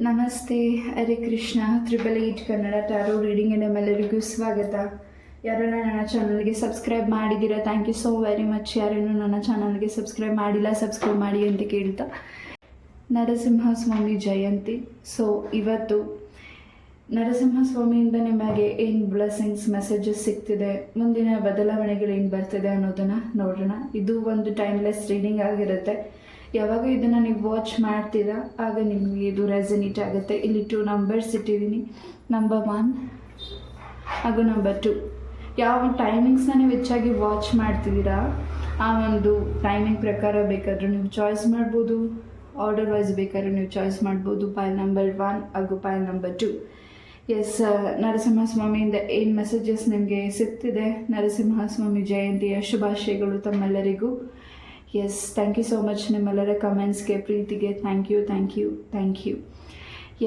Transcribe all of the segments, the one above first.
ನಮಸ್ತೆ, Hare Krishna. 888 Kannada tarot reading ನಿಮ್ಮೆಲ್ಲರಿಗೂ ಸ್ವಾಗತ. ಯಾರನ್ನ ನನ್ನ ಚಾನಲ್ಗೆ ಸಬ್ಸ್ಕ್ರೈಬ್ ಮಾಡಿದ್ದೀರಾ, thank you so very much. ಯಾರನ್ನು ನನ್ನ ಚಾನಲ್ಗೆ ಸಬ್ಸ್ಕ್ರೈಬ್ ಮಾಡಿಲ್ಲ, ಸಬ್ಸ್ಕ್ರೈಬ್ ಮಾಡಿ ಅಂತ ಕೇಳ್ತಾ, ನರಸಿಂಹಸ್ವಾಮಿ ಜಯಂತಿ. ಸೊ ಇವತ್ತು ನರಸಿಂಹಸ್ವಾಮಿಯಿಂದ ನಿಮಗೆ ಏನು ಬ್ಲೆಸ್ಸಿಂಗ್ಸ್ ಮೆಸೇಜಸ್ ಸಿಗ್ತಿದೆ, ಮುಂದಿನ ಬದಲಾವಣೆಗಳು ಏನು ಬರ್ತಿದೆ ಅನ್ನೋದನ್ನು ನೋಡೋಣ. ಇದು ಒಂದು ಟೈಮ್ಲೆಸ್ ರೀಡಿಂಗ್ ಆಗಿರುತ್ತೆ. ಯಾವಾಗ ಇದನ್ನು ನೀವು ವಾಚ್ ಮಾಡ್ತೀರಾ ಆಗ ನಿಮಗೆ ಇದು ರೆಸನೇಟ್ ಆಗುತ್ತೆ. ಇಲ್ಲಿ 2 ನಂಬರ್ಸ್ ಇಟ್ಟಿದ್ದೀನಿ, ನಂಬರ್ 1 ಹಾಗೂ ನಂಬರ್ 2. ಯಾವ ಟೈಮಿಂಗ್ಸ್ನ ನೀವು ಹೆಚ್ಚಾಗಿ ವಾಚ್ ಮಾಡ್ತಿದ್ದೀರಾ ಆ ಒಂದು ಟೈಮಿಂಗ್ ಪ್ರಕಾರ ಬೇಕಾದರೂ ನೀವು ಚಾಯ್ಸ್ ಮಾಡ್ಬೋದು, ಆರ್ಡರ್ ವೈಸ್ ಬೇಕಾದ್ರೂ ನೀವು ಚಾಯ್ಸ್ ಮಾಡ್ಬೋದು. ಪೈಲ್ ನಂಬರ್ 1 ಹಾಗೂ ಪೈಲ್ ನಂಬರ್ 2. ಎಸ್, ನರಸಿಂಹಸ್ವಾಮಿಯಿಂದ ಏನು ಮೆಸೇಜಸ್ ನಿಮಗೆ ಸಿಗ್ತಿದೆ. ನರಸಿಂಹಸ್ವಾಮಿ ಜಯಂತಿಯ ಶುಭಾಶಯಗಳು ತಮ್ಮೆಲ್ಲರಿಗೂ. Yes, thank you so much ನಿಮ್ಮೆಲ್ಲರ ಕಮೆಂಟ್ಸ್ಗೆ, ಪ್ರೀತಿಗೆ thank you.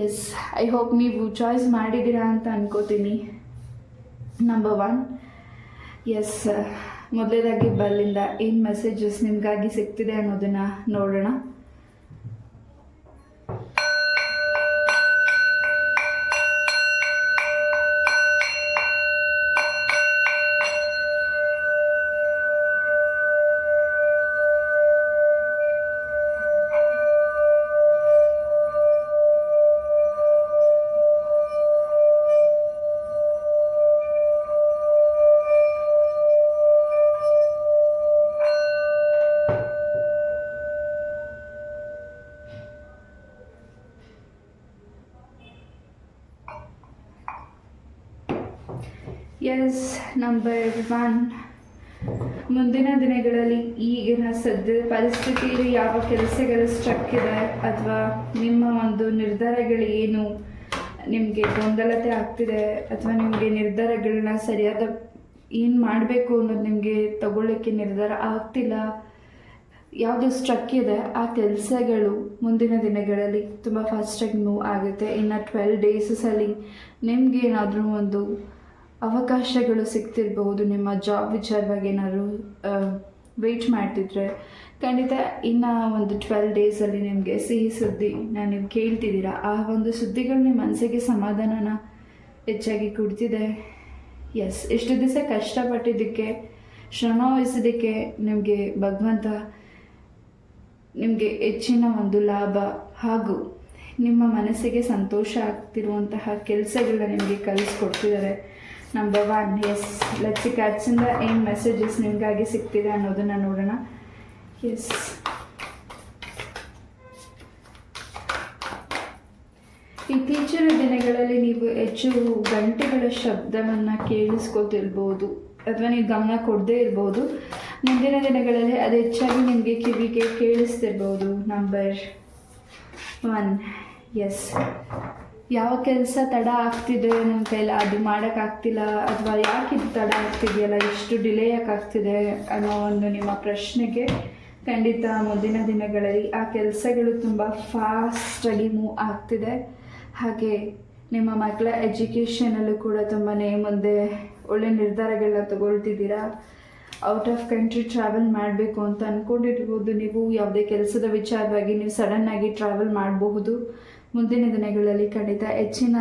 Yes, I hope ನೀವು ಚಾಯ್ಸ್ ಮಾಡಿದ್ದೀರಾ ಅಂತ ಅನ್ಕೋತೀನಿ. ನಂಬರ್ 1. ಎಸ್, ಮೊದಲೇದಾಗಿ ಬಲ್ಲಿಂದ ಏನು ಮೆಸೇಜಸ್ ನಿಮಗಾಗಿ ಸಿಗ್ತಿದೆ ಅನ್ನೋದನ್ನು ನೋಡೋಣ. Yes, number 1. ಮುಂದಿನ ದಿನಗಳಲ್ಲಿ ಈಗಿನ ಪರಿಸ್ಥಿತಿಯಲ್ಲಿ ಯಾವ ಕೆಲಸಗಳು ಸ್ಟ್ರಕ್ ಇದೆ ಅಥವಾ ನಿಮ್ಮ ಒಂದು ನಿರ್ಧಾರಗಳು ಏನು ನಿಮಗೆ ಗೊಂದಲತೆ ಆಗ್ತಿದೆ ಅಥವಾ ನಿಮಗೆ ನಿರ್ಧಾರಗಳನ್ನ ಸರಿಯಾದ ಏನು ಮಾಡಬೇಕು ಅನ್ನೋದು ನಿಮಗೆ ತಗೊಳ್ಳೋಕ್ಕೆ ನಿರ್ಧಾರ ಆಗ್ತಿಲ್ಲ, ಯಾವುದು ಸ್ಟ್ರಕ್ ಇದೆ ಆ ಕೆಲಸಗಳು ಮುಂದಿನ ದಿನಗಳಲ್ಲಿ ತುಂಬ ಫಾಸ್ಟಾಗಿ ಮೂವ್ ಆಗುತ್ತೆ. ಇನ್ನು 12 ಡೇಸಲ್ಲಿ ನಿಮ್ಗೆ ಏನಾದರೂ ಒಂದು ಅವಕಾಶಗಳು ಸಿಗ್ತಿರ್ಬಹುದು. ನಿಮ್ಮ ಜಾಬ್ ವಿಚಾರವಾಗಿ ಏನಾದರೂ ವೆಯ್ಟ್ ಮಾಡ್ತಿದ್ರೆ ಖಂಡಿತ ಇನ್ನು ಒಂದು 12 ಡೇಸಲ್ಲಿ ನಿಮಗೆ ಸಿಹಿ ಸುದ್ದಿ ನೀವು ಕೇಳ್ತಿದ್ದೀರಾ. ಆ ಒಂದು ಸುದ್ದಿಗಳು ನಿಮ್ಮ ಮನಸ್ಸಿಗೆ ಸಮಾಧಾನನ ಹೆಚ್ಚಾಗಿ ಕೊಡ್ತಿದೆ. ಎಸ್, ಇಷ್ಟು ದಿವಸ ಕಷ್ಟಪಟ್ಟಿದ್ದಕ್ಕೆ, ಶ್ರಮ ವಹಿಸೋದಕ್ಕೆ ನಿಮಗೆ ಭಗವಂತ ನಿಮಗೆ ಹೆಚ್ಚಿನ ಒಂದು ಲಾಭ ಹಾಗೂ ನಿಮ್ಮ ಮನಸ್ಸಿಗೆ ಸಂತೋಷ ಆಗ್ತಿರುವಂತಹ ಕೆಲಸಗಳನ್ನ ನಿಮಗೆ ಕಲಿಸ್ಕೊಡ್ತಿದ್ದಾರೆ. ನಂಬರ್ 1. ಎಸ್, ಲೆಟ್ಸ್ ಕ್ಯಾಟ್ಸಿಂದ ಏನು ಮೆಸೇಜಸ್ ನಿಮಗಾಗಿ ಸಿಗ್ತಿದೆ ಅನ್ನೋದನ್ನು ನೋಡೋಣ. ಎಸ್, ಇತ್ತೀಚಿನ ದಿನಗಳಲ್ಲಿ ನೀವು ಹೆಚ್ಚು ಗಂಟೆಗಳ ಶಬ್ದವನ್ನು ಕೇಳಿಸ್ಕೊತಿರ್ಬೋದು ಅಥವಾ ನೀವು ಗಮನ ಕೊಡದೇ ಇರ್ಬೋದು. ಮುಂದಿನ ದಿನಗಳಲ್ಲಿ ಅದು ಹೆಚ್ಚಾಗಿ ನಿಮಗೆ ಕಿವಿಗೆ ಕೇಳಿಸ್ತಿರ್ಬೋದು. ನಂಬರ್ 1. ಎಸ್, ಯಾವ ಕೆಲಸ ತಡ ಆಗ್ತಿದೆ ನಮ್ಮ ಕೈಲಿ ಅದು ಮಾಡೋಕ್ಕಾಗ್ತಿಲ್ಲ ಅಥವಾ ಯಾಕೆ ಇದು ತಡ ಆಗ್ತಿದೆಯಲ್ಲ, ಇಷ್ಟು ಡಿಲೇ ಯಾಕಾಗ್ತಿದೆ ಅನ್ನೋ ಒಂದು ನಿಮ್ಮ ಪ್ರಶ್ನೆಗೆ ಖಂಡಿತ ಮುಂದಿನ ದಿನಗಳಲ್ಲಿ ಆ ಕೆಲಸಗಳು ತುಂಬ ಫಾಸ್ಟಾಗಿ ಮೂವ್ ಆಗ್ತಿದೆ. ಹಾಗೆ ನಿಮ್ಮ ಮಕ್ಕಳ ಎಜುಕೇಷನಲ್ಲೂ ಕೂಡ ತುಂಬಾ ಮುಂದೆ ಒಳ್ಳೆ ನಿರ್ಧಾರಗಳನ್ನ ತಗೊಳ್ತಿದ್ದೀರಾ. ಔಟ್ ಆಫ್ ಕಂಟ್ರಿ ಟ್ರಾವೆಲ್ ಮಾಡಬೇಕು ಅಂತ ಅಂದ್ಕೊಂಡಿರ್ಬೋದು. ನೀವು ಯಾವುದೇ ಕೆಲಸದ ವಿಚಾರವಾಗಿ ನೀವು ಸಡನ್ನಾಗಿ ಟ್ರಾವೆಲ್ ಮಾಡಬಹುದು. ಮುಂದಿನ ದಿನಗಳಲ್ಲಿ ಖಂಡಿತ ಹೆಚ್ಚಿನ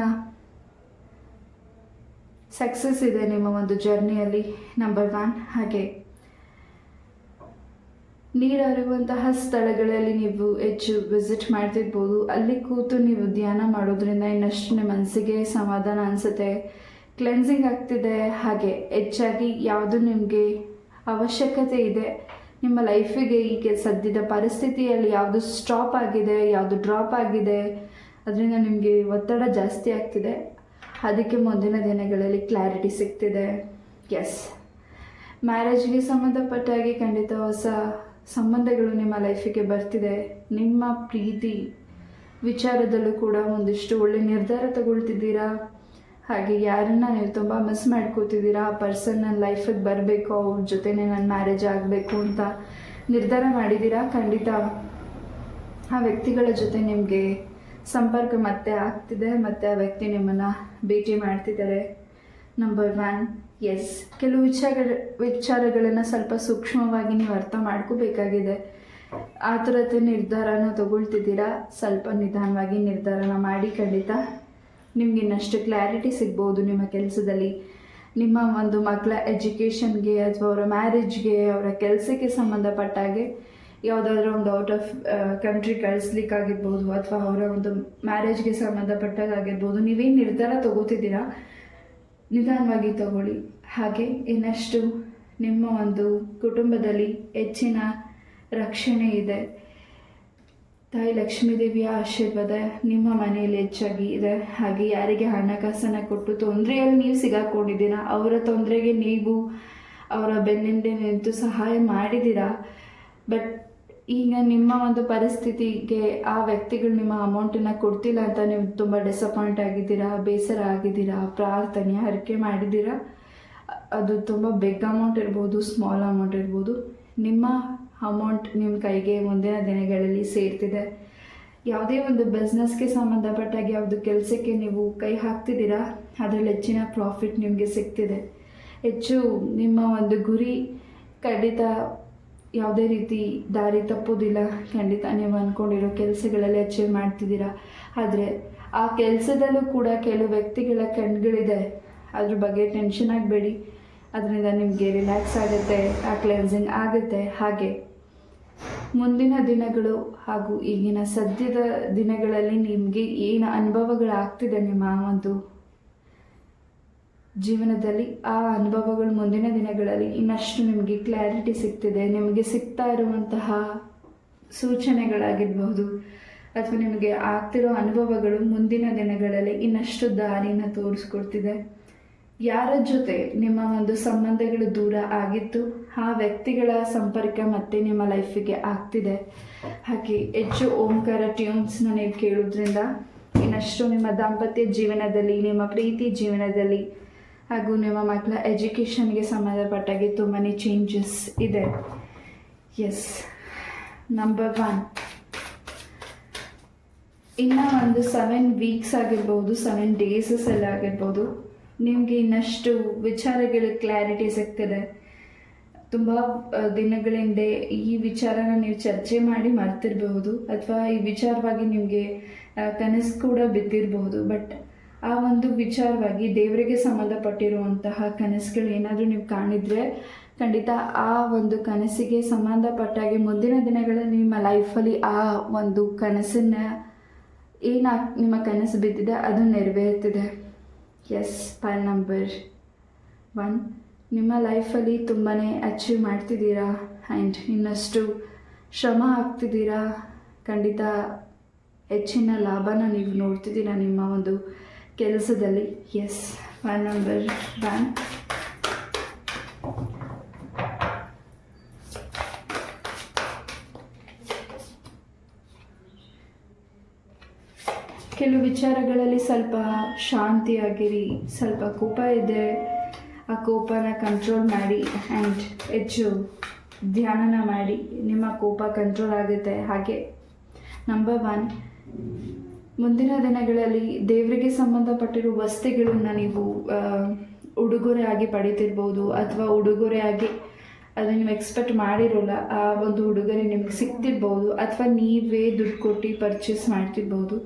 ಸಕ್ಸಸ್ ಇದೆ ನಿಮ್ಮ ಒಂದು ಜರ್ನಿಯಲ್ಲಿ. ನಂಬರ್ 1. ಹಾಗೆ ನೀರಿರುವಂತಹ ಸ್ಥಳಗಳಲ್ಲಿ ನೀವು ಹೆಚ್ಚು ವಿಸಿಟ್ ಮಾಡ್ತಿರ್ಬೋದು. ಅಲ್ಲಿ ಕೂತು ನೀವು ಧ್ಯಾನ ಮಾಡೋದ್ರಿಂದ ಇನ್ನಷ್ಟು ನಿಮ್ಮ ಮನಸ್ಸಿಗೆ ಸಮಾಧಾನ ಅನಿಸುತ್ತೆ, ಕ್ಲೆನ್ಸಿಂಗ್ ಆಗ್ತಿದೆ. ಹಾಗೆ ಹೆಚ್ಚಾಗಿ ಯಾವುದು ನಿಮಗೆ ಅವಶ್ಯಕತೆ ಇದೆ ನಿಮ್ಮ ಲೈಫಿಗೆ, ಈಗ ಸದ್ಯದ ಪರಿಸ್ಥಿತಿಯಲ್ಲಿ ಯಾವುದು ಸ್ಟಾಪ್ ಆಗಿದೆ, ಯಾವುದು ಡ್ರಾಪ್ ಆಗಿದೆ, ಅದರಿಂದ ನಿಮಗೆ ಒತ್ತಡ ಜಾಸ್ತಿ ಆಗ್ತಿದೆ. ಅದಕ್ಕೆ ಮುಂದಿನ ದಿನಗಳಲ್ಲಿ ಕ್ಲಾರಿಟಿ ಸಿಗ್ತಿದೆ. ಎಸ್, ಮ್ಯಾರೇಜ್ಗೆ ಸಂಬಂಧಪಟ್ಟಾಗಿ ಖಂಡಿತ ಹೊಸ ಸಂಬಂಧಗಳು ನಿಮ್ಮ ಲೈಫಿಗೆ ಬರ್ತಿದೆ. ನಿಮ್ಮ ಪ್ರೀತಿ ವಿಚಾರದಲ್ಲೂ ಕೂಡ ಒಂದಿಷ್ಟು ಒಳ್ಳೆ ನಿರ್ಧಾರ ತಗೊಳ್ತಿದ್ದೀರಾ. ಹಾಗೆ ಯಾರನ್ನ ನೀವು ತುಂಬ ಮಿಸ್ ಮಾಡ್ಕೋತಿದ್ದೀರಾ, ಆ ಪರ್ಸನ್ ನನ್ನ ಲೈಫಿಗೆ ಬರಬೇಕು, ಅವ್ರ ಜೊತೆನೇ ನನ್ನ ಮ್ಯಾರೇಜ್ ಆಗಬೇಕು ಅಂತ ನಿರ್ಧಾರ ಮಾಡಿದ್ದೀರಾ. ಖಂಡಿತ ಆ ವ್ಯಕ್ತಿಗಳ ಜೊತೆ ನಿಮಗೆ ಸಂಪರ್ಕ ಮತ್ತೆ ಆಗ್ತಿದೆ ಮತ್ತು ಆ ವ್ಯಕ್ತಿ ನಿಮ್ಮನ್ನು ಭೇಟಿ ಮಾಡ್ತಿದ್ದಾರೆ. ನಂಬರ್ 1. ಎಸ್, ಕೆಲವು ವಿಚಾರಗಳನ್ನು ಸ್ವಲ್ಪ ಸೂಕ್ಷ್ಮವಾಗಿ ನೀವು ಅರ್ಥ ಮಾಡ್ಕೋಬೇಕಾಗಿದೆ. ಆತುರತೆ ನಿರ್ಧಾರನ ತಗೊಳ್ತಿದ್ದೀರಾ. ಸ್ವಲ್ಪ ನಿಧಾನವಾಗಿ ನಿರ್ಧಾರನ ಮಾಡಿ. ಖಂಡಿತ ನಿಮ್ಗೆ ಇನ್ನಷ್ಟು ಕ್ಲಾರಿಟಿ ಸಿಗ್ಬೋದು ನಿಮ್ಮ ಕೆಲಸದಲ್ಲಿ. ನಿಮ್ಮ ಒಂದು ಮಕ್ಕಳ ಎಜುಕೇಷನ್ಗೆ ಅಥವಾ ಅವರ ಮ್ಯಾರೇಜ್ಗೆ, ಅವರ ಕೆಲಸಕ್ಕೆ ಸಂಬಂಧಪಟ್ಟಾಗೆ ಯಾವುದಾದ್ರೂ ಒಂದು ಔಟ್ ಆಫ್ ಕಂಟ್ರಿ ಕಳಿಸ್ಲಿಕ್ಕಾಗಿರ್ಬೋದು, ಅಥವಾ ಅವರ ಒಂದು ಮ್ಯಾರೇಜ್ಗೆ ಸಂಬಂಧಪಟ್ಟಾಗಿರ್ಬೋದು. ನೀವೇನು ನಿರ್ಧಾರ ತಗೋತಿದ್ದೀರಾ ನಿಧಾನವಾಗಿ ತಗೊಳ್ಳಿ. ಹಾಗೆ ಇನ್ನಷ್ಟು ನಿಮ್ಮ ಒಂದು ಕುಟುಂಬದಲ್ಲಿ ಹೆಚ್ಚಿನ ರಕ್ಷಣೆ ಇದೆ. ತಾಯಿ ಲಕ್ಷ್ಮೀದೇವಿಯ ಆಶೀರ್ವಾದ ನಿಮ್ಮ ಮನೆಯಲ್ಲಿ ಹೆಚ್ಚಾಗಿ ಇದೆ. ಹಾಗೆ ಯಾರಿಗೆ ಹಣಕಾಸನ್ನು ಕೊಟ್ಟು ತೊಂದರೆಯಲ್ಲಿ ನೀವು ಸಿಗಾಕೊಂಡಿದ್ದೀರಾ, ಅವರ ತೊಂದರೆಗೆ ನೀವು ಅವರ ಬೆನ್ನಿಂದೆ ನಿಂತು ಸಹಾಯ ಮಾಡಿದ್ದೀರಾ. ಬಟ್ ಈಗ ನಿಮ್ಮ ಒಂದು ಪರಿಸ್ಥಿತಿಗೆ ಆ ವ್ಯಕ್ತಿಗಳು ನಿಮ್ಮ ಅಮೌಂಟನ್ನು ಕೊಡ್ತಿಲ್ಲ ಅಂತ ನೀವು ತುಂಬ ಡಿಸಪಾಯಿಂಟ್ ಆಗಿದ್ದೀರಾ, ಬೇಸರ ಆಗಿದ್ದೀರಾ, ಪ್ರಾರ್ಥನೆ ಹರಕೆ ಮಾಡಿದ್ದೀರಾ. ಅದು ತುಂಬ ಬಿಗ್ ಅಮೌಂಟ್ ಇರ್ಬೋದು, ಸ್ಮಾಲ್ ಅಮೌಂಟ್ ಇರ್ಬೋದು. ನಿಮ್ಮ ಅಮೌಂಟ್ ನಿಮ್ಮ ಕೈಗೆ ಮುಂದಿನ ದಿನಗಳಲ್ಲಿ ಸೇರ್ತಿದೆ. ಯಾವುದೇ ಒಂದು ಬಿಸ್ನೆಸ್ಗೆ ಸಂಬಂಧಪಟ್ಟಾಗ ಯಾವುದು ಕೆಲಸಕ್ಕೆ ನೀವು ಕೈ ಹಾಕ್ತಿದ್ದೀರಾ ಅದರಲ್ಲಿ ಹೆಚ್ಚಿನ ಪ್ರಾಫಿಟ್ ನಿಮಗೆ ಸಿಗ್ತಿದೆ. ಹೆಚ್ಚು ನಿಮ್ಮ ಒಂದು ಗುರಿ ಖಂಡಿತ ಯಾವುದೇ ರೀತಿ ದಾರಿ ತಪ್ಪೋದಿಲ್ಲ. ಖಂಡಿತ ನೀವು ಅಂದ್ಕೊಂಡಿರೋ ಕೆಲಸಗಳಲ್ಲಿ ಅಚೀವ್ ಮಾಡ್ತಿದ್ದೀರಾ. ಆದರೆ ಆ ಕೆಲಸದಲ್ಲೂ ಕೂಡ ಕೆಲವು ವ್ಯಕ್ತಿಗಳ ಕಣ್ಗಳಿದೆ. ಅದ್ರ ಬಗ್ಗೆ ಟೆನ್ಷನ್ ಆಗಬೇಡಿ. ಅದರಿಂದ ನಿಮಗೆ ರಿಲ್ಯಾಕ್ಸ್ ಆಗುತ್ತೆ, ಆ ಕ್ಲೆನ್ಸಿಂಗ್ ಆಗುತ್ತೆ. ಹಾಗೆ ಮುಂದಿನ ದಿನಗಳು ಹಾಗೂ ಈಗಿನ ಸದ್ಯದ ದಿನಗಳಲ್ಲಿ ನಿಮಗೆ ಏನು ಅನುಭವಗಳಾಗ್ತಿದೆ ನಿಮ್ಮ ಒಂದು ಜೀವನದಲ್ಲಿ, ಆ ಅನುಭವಗಳು ಮುಂದಿನ ದಿನಗಳಲ್ಲಿ ಇನ್ನಷ್ಟು ನಿಮಗೆ ಕ್ಲಾರಿಟಿ ಸಿಗ್ತಿದೆ. ನಿಮಗೆ ಸಿಗ್ತಾ ಇರುವಂತಹ ಸೂಚನೆಗಳಾಗಿರ್ಬಹುದು ಅಥವಾ ನಿಮಗೆ ಆಗ್ತಿರೋ ಅನುಭವಗಳು ಮುಂದಿನ ದಿನಗಳಲ್ಲಿ ಇನ್ನಷ್ಟು ದಾರಿನ ತೋರಿಸ್ಕೊಡ್ತಿದೆ. ಯಾರ ಜೊತೆ ನಿಮ್ಮ ಒಂದು ಸಂಬಂಧಗಳು ದೂರ ಆಗಿತ್ತು ಆ ವ್ಯಕ್ತಿಗಳ ಸಂಪರ್ಕ ಮತ್ತೆ ನಿಮ್ಮ ಲೈಫಿಗೆ ಆಗ್ತಿದೆ. ಹಾಗೆ ಹೆಚ್ಚು ಓಂಕಾರ ಟ್ಯೂನ್ಸ್ನ ನೀವು ಕೇಳೋದ್ರಿಂದ ಇನ್ನಷ್ಟು ನಿಮ್ಮ ದಾಂಪತ್ಯ ಜೀವನದಲ್ಲಿ, ನಿಮ್ಮ ಪ್ರೀತಿ ಜೀವನದಲ್ಲಿ ಹಾಗೂ ನಿಮ್ಮ ಮಕ್ಕಳ ಎಜುಕೇಷನ್ಗೆ ಸಂಬಂಧಪಟ್ಟಾಗೆ ತುಂಬಾ ಚೇಂಜಸ್ ಇದೆ. ಎಸ್, ನಂಬರ್ 1, ಇನ್ನು ಒಂದು 7 ವೀಕ್ಸ್ ಆಗಿರ್ಬೋದು, 7 ಡೇಸಸ್ ಎಲ್ಲ ಆಗಿರ್ಬೋದು, ನಿಮಗೆ ಇನ್ನಷ್ಟು ವಿಚಾರಗಳ ಕ್ಲಾರಿಟಿ ಸಿಗ್ತದೆ. ತುಂಬ ದಿನಗಳಿಂದ ಈ ವಿಚಾರನ ನೀವು ಚರ್ಚೆ ಮಾಡಿ ಮರ್ತಿರಬಹುದು, ಅಥವಾ ಈ ವಿಚಾರವಾಗಿ ನಿಮಗೆ ಕನಸು ಕೂಡ ಬಿದ್ದಿರಬಹುದು. ಬಟ್ ಆ ಒಂದು ವಿಚಾರವಾಗಿ ದೇವರಿಗೆ ಸಂಬಂಧಪಟ್ಟಿರುವಂತಹ ಕನಸುಗಳು ಏನಾದರೂ ನೀವು ಕಾಣಿದರೆ ಖಂಡಿತ ಆ ಒಂದು ಕನಸಿಗೆ ಸಂಬಂಧಪಟ್ಟಾಗೆ ಮುಂದಿನ ದಿನಗಳಲ್ಲಿ ನಿಮ್ಮ ಲೈಫಲ್ಲಿ ಆ ಒಂದು ಕನಸನ್ನು ನಿಮ್ಮ ಕನಸು ಬಿದ್ದಿದೆ ಅದು ನೆರವೇರ್ತಿದೆ. ಎಸ್, ಫೈಲ್ ನಂಬರ್ 1, ನಿಮ್ಮ ಲೈಫಲ್ಲಿ ತುಂಬಾ ಅಚೀವ್ ಮಾಡ್ತಿದ್ದೀರಾ ಆ್ಯಂಡ್ ಇನ್ನಷ್ಟು ಶ್ರಮ ಆಗ್ತಿದ್ದೀರಾ. ಖಂಡಿತ ಹೆಚ್ಚಿನ ಲಾಭನ ನೀವು ನೋಡ್ತಿದ್ದೀರಾ ನಿಮ್ಮ ಒಂದು ಕೆಲಸದಲ್ಲಿ. ಎಸ್, ಫೈಲ್ ನಂಬರ್ 1, ಕೆಲವು ವಿಚಾರಗಳಲ್ಲಿ ಸ್ವಲ್ಪ ಶಾಂತಿಯಾಗಿರಿ. ಸ್ವಲ್ಪ ಕೋಪ ಇದೆ, ಆ ಕೋಪನ ಕಂಟ್ರೋಲ್ ಮಾಡಿ ಆ್ಯಂಡ್ ಹೆಚ್ಚು ಧ್ಯಾನನ ಮಾಡಿ. ನಿಮ್ಮ ಕೋಪ ಕಂಟ್ರೋಲ್ ಆಗುತ್ತೆ. ಹಾಗೆ ನಂಬರ್ 1, ಮುಂದಿನ ದಿನಗಳಲ್ಲಿ ದೇವರಿಗೆ ಸಂಬಂಧಪಟ್ಟಿರುವ ವಸ್ತುಗಳನ್ನು ನೀವು ಉಡುಗೊರೆಯಾಗಿ ಪಡಿತಿರ್ಬೋದು, ಅಥವಾ ಉಡುಗೊರೆಯಾಗಿ ಅದನ್ನು ನೀವು ಎಕ್ಸ್ಪೆಕ್ಟ್ ಮಾಡಿರೋಲ್ಲ ಆ ಒಂದು ಉಡುಗೊರೆ ನಿಮಗೆ ಸಿಗ್ತಿರ್ಬೋದು, ಅಥವಾ ನೀವೇ ದುಡ್ಡು ಕೊಟ್ಟು ಪರ್ಚೇಸ್ ಮಾಡ್ತಿರ್ಬೋದು.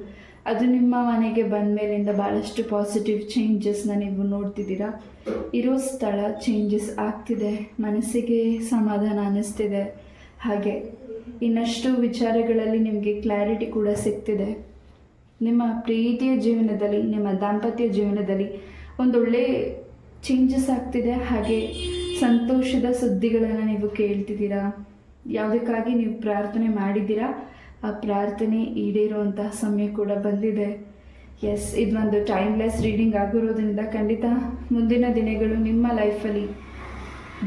ಅದು ನಿಮ್ಮ ಮನೆಗೆ ಬಂದ ಮೇಲಿಂದ ಭಾಳಷ್ಟು ಪಾಸಿಟಿವ್ ಚೇಂಜಸ್ನ ನೀವು ನೋಡ್ತಿದ್ದೀರಾ. ಇರೋ ಸ್ಥಳ ಚೇಂಜಸ್ ಆಗ್ತಿದೆ, ಮನಸ್ಸಿಗೆ ಸಮಾಧಾನ ಅನ್ನಿಸ್ತಿದೆ. ಹಾಗೆ ಇನ್ನಷ್ಟು ವಿಚಾರಗಳಲ್ಲಿ ನಿಮಗೆ ಕ್ಲಾರಿಟಿ ಕೂಡ ಸಿಗ್ತಿದೆ. ನಿಮ್ಮ ಪ್ರೀತಿಯ ಜೀವನದಲ್ಲಿ, ನಿಮ್ಮ ದಾಂಪತ್ಯ ಜೀವನದಲ್ಲಿ ಒಂದೊಳ್ಳೆ ಚೇಂಜಸ್ ಆಗ್ತಿದೆ. ಹಾಗೆ ಸಂತೋಷದ ಸುದ್ದಿಗಳನ್ನು ನೀವು ಕೇಳ್ತಿದ್ದೀರಾ. ಯಾವುದಕ್ಕಾಗಿ ನೀವು ಪ್ರಾರ್ಥನೆ ಮಾಡಿದ್ದೀರಾ ಆ ಪ್ರಾರ್ಥನೆ ಈಡೇರುವಂತಹ ಸಮಯ ಕೂಡ ಬಂದಿದೆ. ಎಸ್, ಇದೊಂದು ಟೈಮ್ಲೆಸ್ ರೀಡಿಂಗ್ ಆಗಿರೋದ್ರಿಂದ ಖಂಡಿತ ಮುಂದಿನ ದಿನಗಳು ನಿಮ್ಮ ಲೈಫಲ್ಲಿ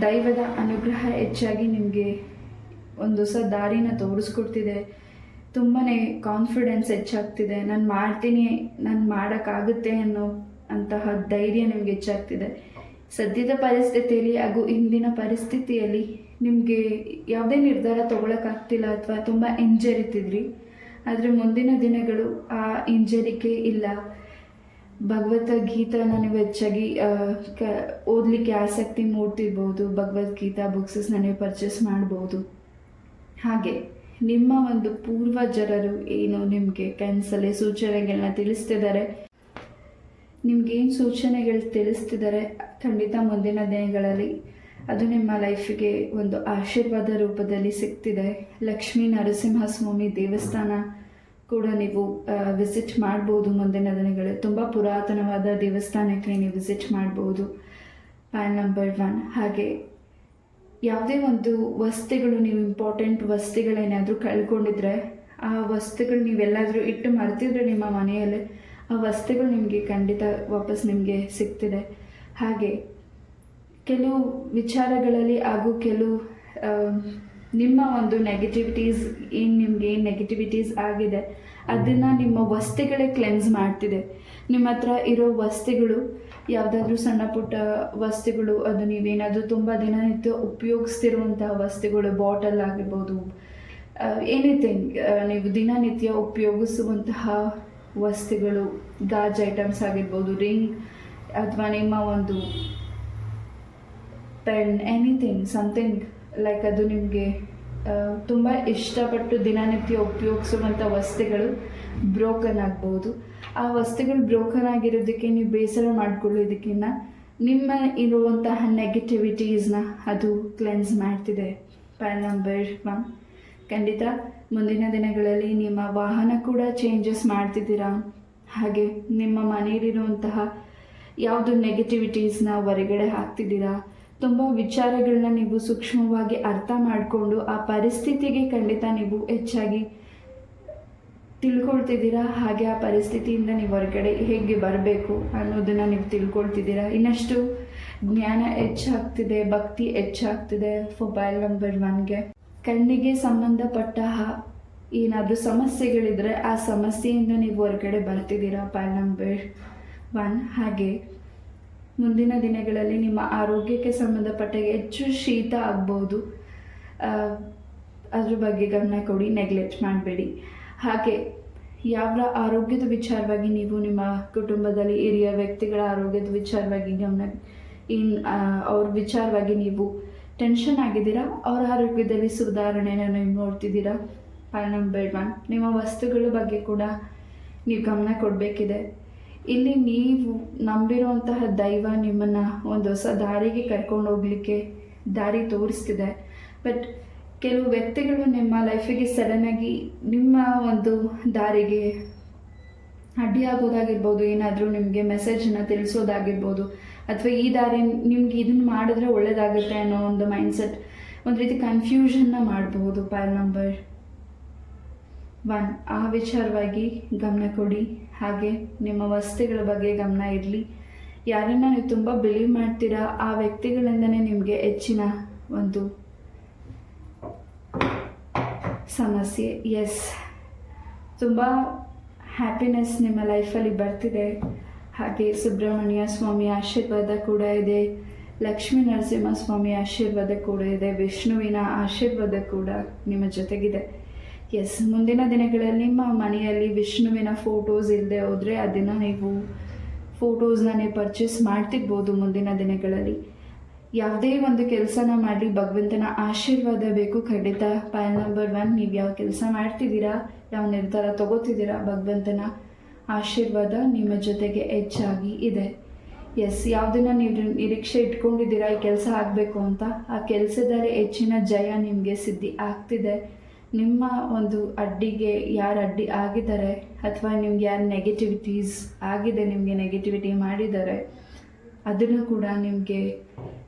ದೈವದ ಅನುಗ್ರಹ ಹೆಚ್ಚಾಗಿ ನಿಮಗೆ ಒಂದು ಹೊಸ ದಾರಿನ ತೋರಿಸ್ಕೊಡ್ತಿದೆ. ತುಂಬಾ ಕಾನ್ಫಿಡೆನ್ಸ್ ಹೆಚ್ಚಾಗ್ತಿದೆ. ನಾನು ಮಾಡ್ತೀನಿ, ನಾನು ಮಾಡೋಕ್ಕಾಗುತ್ತೆ ಅನ್ನೋ ಅಂತಹ ಧೈರ್ಯ ನಿಮಗೆ ಹೆಚ್ಚಾಗ್ತಿದೆ. ಸದ್ಯದ ಪರಿಸ್ಥಿತಿಯಲ್ಲಿ ಹಾಗೂ ಇಂದಿನ ಪರಿಸ್ಥಿತಿಯಲ್ಲಿ ನಿಮಗೆ ಯಾವುದೇ ನಿರ್ಧಾರ ತೊಗೊಳಕ್ಕಾಗ್ತಿಲ್ಲ ಅಥವಾ ತುಂಬ ಹಿಂಜರಿತಿದ್ರಿ. ಆದರೆ ಮುಂದಿನ ದಿನಗಳು ಆ ಹಿಂಜರಿಕೆ ಇಲ್ಲ. ಭಗವದ್ಗೀತಾನ ನೀವು ಹೆಚ್ಚಾಗಿ ಓದಲಿಕ್ಕೆ ಆಸಕ್ತಿ ಮೂಡ್ತಿರ್ಬೋದು. ಭಗವದ್ಗೀತಾ ಬುಕ್ಸಸ್ನ ನೀವು ಪರ್ಚೇಸ್ ಮಾಡ್ಬೋದು. ಹಾಗೆ ನಿಮ್ಮ ಒಂದು ಪೂರ್ವಜರರು ಏನು ನಿಮಗೆ ಕನಸಲ್ಲಿ ಸೂಚನೆಗಳನ್ನ ತಿಳಿಸ್ತಿದ್ದಾರೆ, ನಿಮ್ಗೇನು ಸೂಚನೆಗಳು ತಿಳಿಸ್ತಿದ್ದಾರೆ, ಖಂಡಿತ ಮುಂದಿನ ದಿನಗಳಲ್ಲಿ ಅದು ನಿಮ್ಮ ಲೈಫಿಗೆ ಒಂದು ಆಶೀರ್ವಾದ ರೂಪದಲ್ಲಿ ಸಿಗ್ತಿದೆ. ಲಕ್ಷ್ಮೀ ನರಸಿಂಹಸ್ವಾಮಿ ದೇವಸ್ಥಾನ ಕೂಡ ನೀವು ವಿಸಿಟ್ ಮಾಡ್ಬೋದು. ಮುಂದಿನ ದಿನಗಳಲ್ಲಿ ತುಂಬ ಪುರಾತನವಾದ ದೇವಸ್ಥಾನಕ್ಕೆ ನೀವು ವಿಸಿಟ್ ಮಾಡ್ಬೋದು. Point number 1. ಹಾಗೆ ಯಾವುದೇ ಒಂದು ವಸ್ತುಗಳು, ನೀವು ಇಂಪಾರ್ಟೆಂಟ್ ವಸ್ತುಗಳೇನಾದರೂ ಕಳ್ಕೊಂಡಿದ್ರೆ, ಆ ವಸ್ತುಗಳು ನೀವೆಲ್ಲಾದರೂ ಇಟ್ಟು ಮರ್ತಿದ್ರೆ ನಿಮ್ಮ ಮನೆಯಲ್ಲಿ, ಆ ವಸ್ತುಗಳು ನಿಮಗೆ ಖಂಡಿತ ವಾಪಸ್ ನಿಮಗೆ ಸಿಗ್ತಿದೆ. ಹಾಗೆ ಕೆಲವು ವಿಚಾರಗಳಲ್ಲಿ ಹಾಗೂ ಕೆಲವು ನಿಮ್ಮ ಒಂದು ನೆಗೆಟಿವಿಟೀಸ್ ನಿಮಗೆ ಏನು ನೆಗೆಟಿವಿಟೀಸ್ ಆಗಿದೆ ಅದನ್ನು ನಿಮ್ಮ ವಸ್ತುಗಳೇ ಕ್ಲೆನ್ಸ್ ಮಾಡ್ತಿದೆ. ನಿಮ್ಮ ಹತ್ರ ಇರೋ ವಸ್ತುಗಳು, ಯಾವುದಾದ್ರೂ ಸಣ್ಣ ಪುಟ್ಟ ವಸ್ತುಗಳು, ಅದು ನೀವೇನಾದರೂ ತುಂಬ ದಿನನಿತ್ಯ ಉಪಯೋಗಿಸ್ತಿರುವಂತಹ ವಸ್ತುಗಳು, ಬಾಟಲ್ ಆಗಿರ್ಬೋದು, ಎನಿಥಿಂಗ್ ನೀವು ದಿನನಿತ್ಯ ಉಪಯೋಗಿಸುವಂತಹ ವಸ್ತುಗಳು, ಗಾಜ್ ಐಟಮ್ಸ್ ಆಗಿರ್ಬೋದು, ರಿಂಗ್ ಅಥವಾ ನಿಮ್ಮ ಒಂದು ಪೆನ್, ಎನಿಥಿಂಗ್ ಸಮಥಿಂಗ್ ಲೈಕ್ ಅದು ನಿಮಗೆ ತುಂಬ ಇಷ್ಟಪಟ್ಟು ದಿನನಿತ್ಯ ಉಪಯೋಗಿಸುವಂಥ ವಸ್ತುಗಳು ಬ್ರೋಕನ್ ಆಗ್ಬೋದು. ಆ ವಸ್ತುಗಳು ಬ್ರೋಕನ್ ಆಗಿರೋದಕ್ಕೆ ನೀವು ಬೇಸರ ಮಾಡ್ಕೊಳ್ಳೋದಕ್ಕಿಂತ ನಿಮ್ಮ ಇರುವಂತಹ ನೆಗೆಟಿವಿಟೀಸ್ನ ಅದು ಕ್ಲೆನ್ಸ್ ಮಾಡ್ತಿದೆ. Point number 1. ಖಂಡಿತ ಮುಂದಿನ ದಿನಗಳಲ್ಲಿ ನಿಮ್ಮ ವಾಹನ ಕೂಡ ಚೇಂಜಸ್ ಮಾಡ್ತಿದ್ದೀರಾ. ಹಾಗೆ ನಿಮ್ಮ ಮನೆಯಲ್ಲಿರುವಂತಹ ಯಾವುದು ನೆಗೆಟಿವಿಟೀಸ್ನ ಹೊರಗಡೆ ಹಾಕ್ತಿದ್ದೀರಾ. ತುಂಬ ವಿಚಾರಗಳನ್ನ ನೀವು ಸೂಕ್ಷ್ಮವಾಗಿ ಅರ್ಥ ಮಾಡಿಕೊಂಡು ಆ ಪರಿಸ್ಥಿತಿಗೆ ಖಂಡಿತ ನೀವು ಹೆಚ್ಚಾಗಿ ತಿಳ್ಕೊಳ್ತಿದ್ದೀರಾ. ಹಾಗೆ ಆ ಪರಿಸ್ಥಿತಿಯಿಂದ ನೀವು ಹೊರಗಡೆ ಹೇಗೆ ಬರಬೇಕು ಅನ್ನೋದನ್ನು ನೀವು ತಿಳ್ಕೊಳ್ತಿದ್ದೀರಾ. ಇನ್ನಷ್ಟು ಜ್ಞಾನ ಹೆಚ್ಚಾಗ್ತಿದೆ, ಭಕ್ತಿ ಹೆಚ್ಚಾಗ್ತಿದೆ. ಪಾಯಿಂಟ್ ನಂಬರ್ 1ಗೆ ಕಣ್ಣಿಗೆ ಸಂಬಂಧಪಟ್ಟ ಏನಾದರೂ ಸಮಸ್ಯೆಗಳಿದ್ರೆ ಆ ಸಮಸ್ಯೆಯಿಂದ ನೀವು ಹೊರಗಡೆ ಬರ್ತಿದ್ದೀರಾ. Point number 1. ಹಾಗೆ ಮುಂದಿನ ದಿನಗಳಲ್ಲಿ ನಿಮ್ಮ ಆರೋಗ್ಯಕ್ಕೆ ಸಂಬಂಧಪಟ್ಟ ಹೆಚ್ಚು ಶೀತ ಆಗ್ಬೋದು, ಅದ್ರ ಬಗ್ಗೆ ಗಮನ ಕೊಡಿ, ನೆಗ್ಲೆಕ್ಟ್ ಮಾಡಬೇಡಿ. ಹಾಗೆ ಯಾವ ಆರೋಗ್ಯದ ವಿಚಾರವಾಗಿ ನೀವು ನಿಮ್ಮ ಕುಟುಂಬದಲ್ಲಿ ಹಿರಿಯ ವ್ಯಕ್ತಿಗಳ ಆರೋಗ್ಯದ ವಿಚಾರವಾಗಿ ಅವ್ರ ವಿಚಾರವಾಗಿ ನೀವು ಟೆನ್ಷನ್ ಆಗಿದ್ದೀರಾ, ಅವರ ಆರೋಗ್ಯದಲ್ಲಿ ಸುಧಾರಣೆನ ನೀವು ನೋಡ್ತಿದ್ದೀರಾ. Point number 1. ನಿಮ್ಮ ವಸ್ತುಗಳ ಬಗ್ಗೆ ಕೂಡ ನೀವು ಗಮನ ಕೊಡಬೇಕಿದೆ. ಇಲ್ಲಿ ನೀವು ನಂಬಿರುವಂತಹ ದೈವ ನಿಮ್ಮನ್ನು ಒಂದು ಹೊಸ ದಾರಿಗೆ ಕರ್ಕೊಂಡು ಹೋಗಲಿಕ್ಕೆ ದಾರಿ ತೋರಿಸ್ತಿದೆ. ಬಟ್ ಕೆಲವು ವ್ಯಕ್ತಿಗಳು ನಿಮ್ಮ ಲೈಫಿಗೆ ಸಡನ್ನಾಗಿ ನಿಮ್ಮ ಒಂದು ದಾರಿಗೆ ಅಡ್ಡಿಯಾಗೋದಾಗಿರ್ಬೋದು, ಏನಾದರೂ ನಿಮಗೆ ಮೆಸೇಜನ್ನು ತಿಳಿಸೋದಾಗಿರ್ಬೋದು, ಅಥವಾ ಈ ದಾರಿ ನಿಮ್ಗೆ ಇದನ್ನು ಮಾಡಿದ್ರೆ ಒಳ್ಳೆಯದಾಗುತ್ತೆ ಅನ್ನೋ ಒಂದು ಮೈಂಡ್ಸೆಟ್, ಒಂದು ರೀತಿ ಕನ್ಫ್ಯೂಷನ್ನ ಮಾಡಬಹುದು. Point number 1. ಆ ವಿಚಾರವಾಗಿ ಗಮನ ಕೊಡಿ. ಹಾಗೆ ನಿಮ್ಮ ವಸ್ತುಗಳ ಬಗ್ಗೆ ಗಮನ ಇರಲಿ. ಯಾರನ್ನು ನೀವು ತುಂಬ ಬಿಲೀವ್ ಮಾಡ್ತೀರಾ ಆ ವ್ಯಕ್ತಿಗಳಿಂದನೇ ನಿಮಗೆ ಹೆಚ್ಚಿನ ಒಂದು ಸಮಸ್ಯೆ. ಎಸ್, ತುಂಬ ಹ್ಯಾಪಿನೆಸ್ ನಿಮ್ಮ ಲೈಫಲ್ಲಿ ಬರ್ತಿದೆ. ಹಾಗೆ ಸುಬ್ರಹ್ಮಣ್ಯ ಸ್ವಾಮಿ ಆಶೀರ್ವಾದ ಕೂಡ ಇದೆ, ಲಕ್ಷ್ಮೀ ನರಸಿಂಹಸ್ವಾಮಿ ಆಶೀರ್ವಾದ ಕೂಡ ಇದೆ, ವಿಷ್ಣುವಿನ ಆಶೀರ್ವಾದ ಕೂಡ ನಿಮ್ಮ ಜೊತೆಗಿದೆ. ಎಸ್, ಮುಂದಿನ ದಿನಗಳಲ್ಲಿ ನಿಮ್ಮ ಮನೆಯಲ್ಲಿ ವಿಷ್ಣುವಿನ ಫೋಟೋಸ್ ಇಲ್ಲದೆ ಹೋದರೆ ಅದನ್ನು ನೀವು ಫೋಟೋಸ್ನ ನೀವು ಪರ್ಚೇಸ್ ಮಾಡ್ತಿರ್ಬೋದು. ಮುಂದಿನ ದಿನಗಳಲ್ಲಿ ಯಾವುದೇ ಒಂದು ಕೆಲಸನ ಮಾಡಲಿ ಭಗವಂತನ ಆಶೀರ್ವಾದ ಬೇಕು ಖಂಡಿತ. Point number 1. ನೀವು ಯಾವ ಕೆಲಸ ಮಾಡ್ತಿದ್ದೀರಾ, ಯಾವ ನಿರ್ಧಾರ ತಗೋತಿದ್ದೀರಾ, ಭಗವಂತನ ಆಶೀರ್ವಾದ ನಿಮ್ಮ ಜೊತೆಗೆ ಹೆಚ್ಚಾಗಿ ಇದೆ. ಎಸ್, ಯಾವುದನ್ನು ನೀವು ನಿರೀಕ್ಷೆ ಇಟ್ಕೊಂಡಿದ್ದೀರಾ ಈ ಕೆಲಸ ಆಗಬೇಕು ಅಂತ, ಆ ಕೆಲಸದಲ್ಲಿ ಹೆಚ್ಚಿನ ಜಯ ನಿಮಗೆ ಸಿದ್ಧಿ ಆಗ್ತಿದೆ. ನಿಮ್ಮ ಒಂದು ಅಡ್ಡಿಗೆ ಯಾರು ಅಡ್ಡಿ ಆಗಿದ್ದಾರೆ ಅಥವಾ ನಿಮ್ಗೆ ಯಾರು ನೆಗೆಟಿವಿಟೀಸ್ ಆಗಿದೆ, ನಿಮಗೆ ನೆಗೆಟಿವಿಟಿ ಮಾಡಿದ್ದಾರೆ, ಅದನ್ನು ಕೂಡ ನಿಮಗೆ